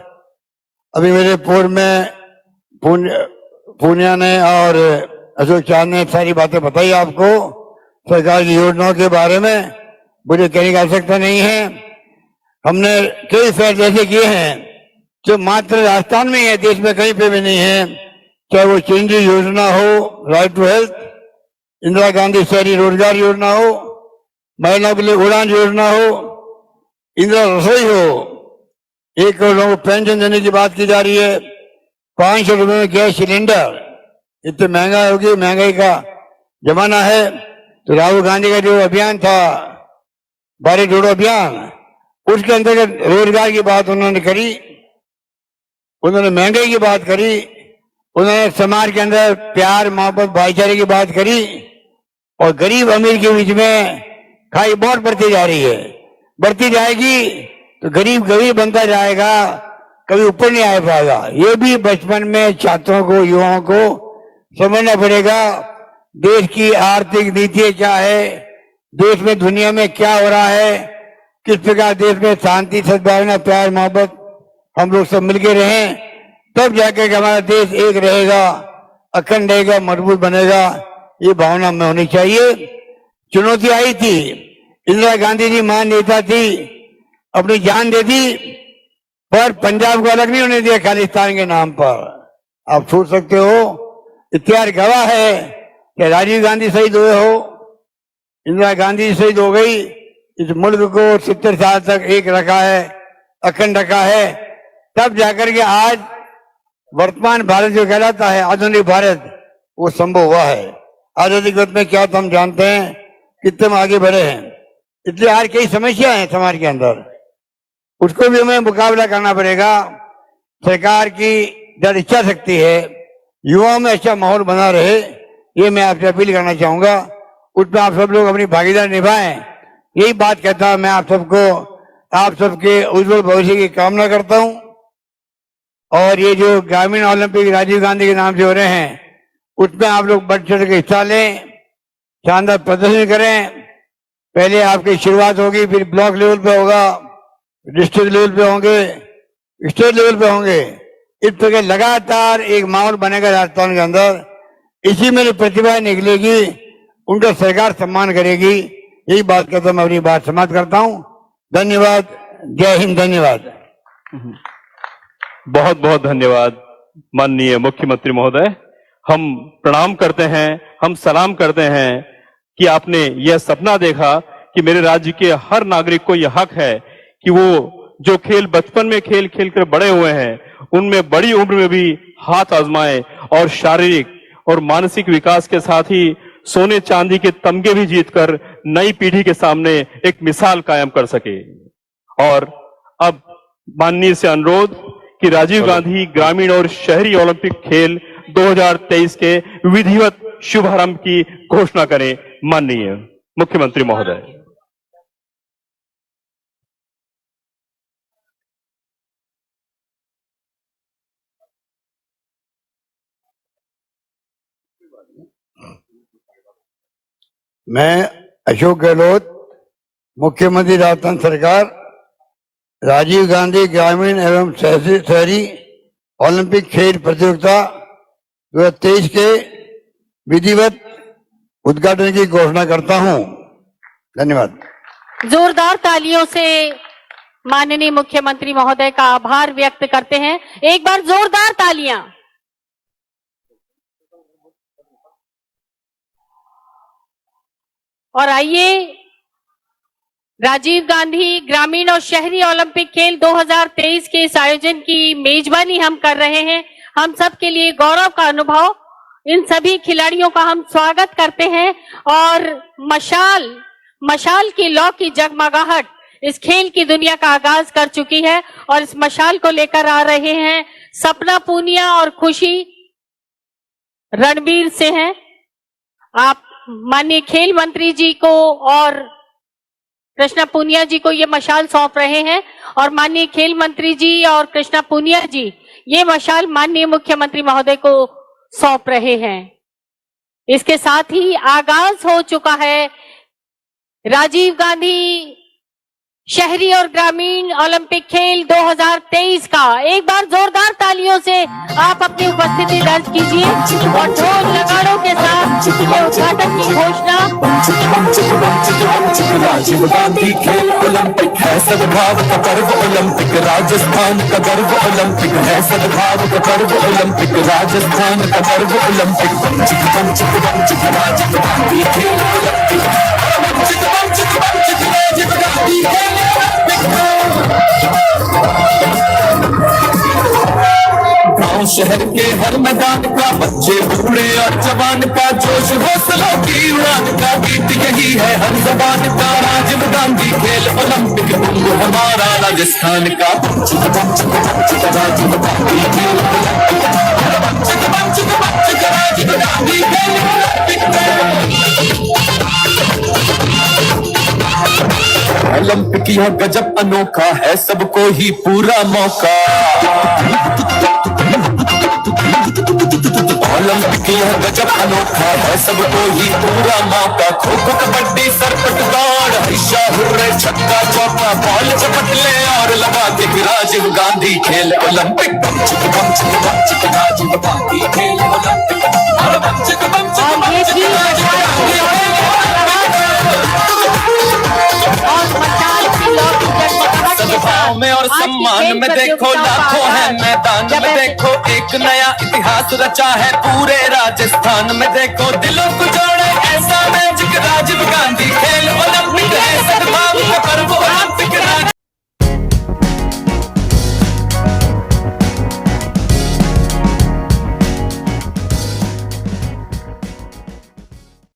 अभी मेरे पूर्व में पूनिया ने और अशोक चांद ने सारी बातें बताई आपको सरकार की योजनाओं के बारे में, मुझे कहने की आवश्यकता नहीं है। हमने कई फैसले ऐसे किए हैं जो मात्र राजस्थान में है, देश में कहीं पे भी नहीं है। चाहे वो चिरंजीवी योजना हो, right to health, Indira Gandhi शहरी रोजगार योजना हो, महिलाओं के लिए उड़ान योजना हो, इंदिरा रसोई हो, 1 करोड़ लोगों को पेंशन देने की बात की जा रही है, 500 रुपए में गैस सिलेंडर, इतनी महंगा होगी, महंगाई का जमाना है। तो राहुल गांधी का जो अभियान था भारत जोड़ो अभियान, उसके अंतर्गत रोजगार की बात उन्होंने करी, उन्होंने महंगाई की बात करी, उन्होंने समाज के अंदर प्यार मोहब्बत भाईचारे की बात करी। और गरीब अमीर के बीच में खाई बहुत बढ़ती जा रही है, बढ़ती जाएगी तो गरीब गरीब बनता जाएगा, कभी ऊपर नहीं आ पाएगा। ये भी बचपन में छात्रों को, युवाओं को समझना पड़ेगा। देश की आर्थिक नीति क्या है, देश में दुनिया में क्या हो रहा है, किस प्रकार देश में शांति सद्भावना प्यार मोहब्बत हम लोग सब मिलकर रहें, तब जाकर के हमारा देश एक रहेगा, अखंड रहेगा, मजबूत बनेगा। ये भावना में होनी चाहिए। चुनौती आई थी, इंदिरा गांधी जी महान नेता थी, अपनी जान दे दी, पर पंजाब को अलग नहीं होने दिया खालिस्तान के नाम पर। आप सोच सकते हो, इतिहास गवाह है कि राजीव गांधी शहीद हुए हो, इंदिरा गांधी शहीद हो गई, इस मुल्क को 70 साल तक एक रखा है, अखंड रखा है, तब जाकर के आज वर्तमान भारत जो कहलाता है आधुनिक भारत, वो संभव हुआ है। आधुनिक युग में क्या तो हम जानते हैं, कितने हम आगे बढ़े हैं। इसलिए आज कई समस्या है समाज के अंदर, उसको भी हमें मुकाबला करना पड़ेगा। सरकार की जब इच्छा शक्ति है, युवाओं में अच्छा माहौल बना रहे, ये मैं आपसे अपील करना चाहूंगा। उसमें आप सब लोग अपनी भागीदारी निभाएं, यही बात कहता हूं। मैं आप सबको, आप सबके उज्जवल भविष्य की कामना करता हूं। और ये जो ग्रामीण ओलंपिक राजीव गांधी के नाम से हो रहे हैं, उसमें आप लोग बढ़ चढ़ के हिस्सा लें, शानदार प्रदर्शन करें। पहले आपकी शुरुआत होगी, फिर ब्लॉक लेवल पे होगा, डिस्ट्रिक्ट लेवल पे होंगे, स्टेट लेवल पे होंगे। इस प्रकार लगातार एक माहौल बनेगा राजस्थान के अंदर। इसी में जो प्रतिभा निकलेगी, उनका सरकार सम्मान करेगी। यही बात करता मैं अपनी बात समाप्त करता हूं। धन्यवाद। जय हिंद। धन्यवाद। बहुत बहुत धन्यवाद माननीय मुख्यमंत्री महोदय। हम प्रणाम करते हैं, हम सलाम करते हैं कि आपने यह सपना देखा कि मेरे राज्य के हर नागरिक को यह हक है कि वो जो खेल बचपन में खेल खेल कर बड़े हुए हैं, उनमें बड़ी उम्र में भी हाथ आजमाएं और शारीरिक और मानसिक विकास के साथ ही सोने चांदी के तमगे भी जीतकर नई पीढ़ी के सामने एक मिसाल कायम कर सके। और अब माननीय से अनुरोध कि राजीव गांधी ग्रामीण और शहरी ओलंपिक खेल 2023 के विधिवत शुभारंभ की घोषणा करें। माननीय मुख्यमंत्री महोदय। मैं अशोक गहलोत, मुख्यमंत्री राजस्थान सरकार, राजीव गांधी ग्रामीण एवं शहरी ओलंपिक खेल प्रतियोगिता 2023 के विधिवत उद्घाटन की घोषणा करता हूं। धन्यवाद। जोरदार तालियों से माननीय मुख्यमंत्री महोदय का आभार व्यक्त करते हैं। एक बार जोरदार तालियां। और आइए, राजीव गांधी ग्रामीण और शहरी ओलंपिक खेल 2023 के इस आयोजन की मेजबानी हम कर रहे हैं। हम सब के लिए गौरव का अनुभव। इन सभी खिलाड़ियों का हम स्वागत करते हैं और मशाल की लौ की जगमगाहट इस खेल की दुनिया का आगाज कर चुकी है और इस मशाल को लेकर आ रहे हैं सपना पूनिया और खुशी रणबीर से हैं। आप माननीय खेल मंत्री जी को और कृष्णा पूनिया जी को ये मशाल सौंप रहे हैं और माननीय खेल मंत्री जी और कृष्णा पूनिया जी ये मशाल माननीय मुख्यमंत्री महोदय को सौंप रहे हैं। इसके साथ ही आगाज हो चुका है राजीव गांधी शहरी और ग्रामीण ओलंपिक खेल 2023 का। एक बार जोरदार तालियों से आप अपनी उपस्थिति दर्ज कीजिए और ढोल नगाड़ों के साथ ये उद्घाटन की घोषणा। राजीव गांधी खेल ओलंपिक है सद्भाव का पर्व ओलंपिक, राजस्थान का गर्व ओलंपिक है सद्भाव का पर्व ओलंपिक, राजस्थान का गर्व ओलंपिक। राजीव गांधी खेल ओलंपिक, राजीव गांधी खेल गांव शहर के हर मैदान का, बच्चे बूढ़े और जवान का, जोश हौसलों की उड़ान का गीत यही है हर जबान का। राजीव गांधी खेल ओलंपिक कुंभ हमारा राजस्थान का। राजीव गांधी खेल राजीव गांधी खेल ओलंपिक यह गजब अनोखा है, सबको ही पूरा मौका। ओलंपिक यह गजब अनोखा है, सबको ही पूरा मौका। खो खो कबड्डी सरपट दौड़, हमेशा हुर्रे छक्का चौका, बॉल चपट ले और लगा के राजीव गांधी खेल ओलंपिक। राजीव गांधी खेल ओलंपिक। सभाओं में और सम्मान में देखो लाखों है मैदान में, देखो एक नया इतिहास रचा है पूरे राजस्थान में। देखो दिलों को जोड़े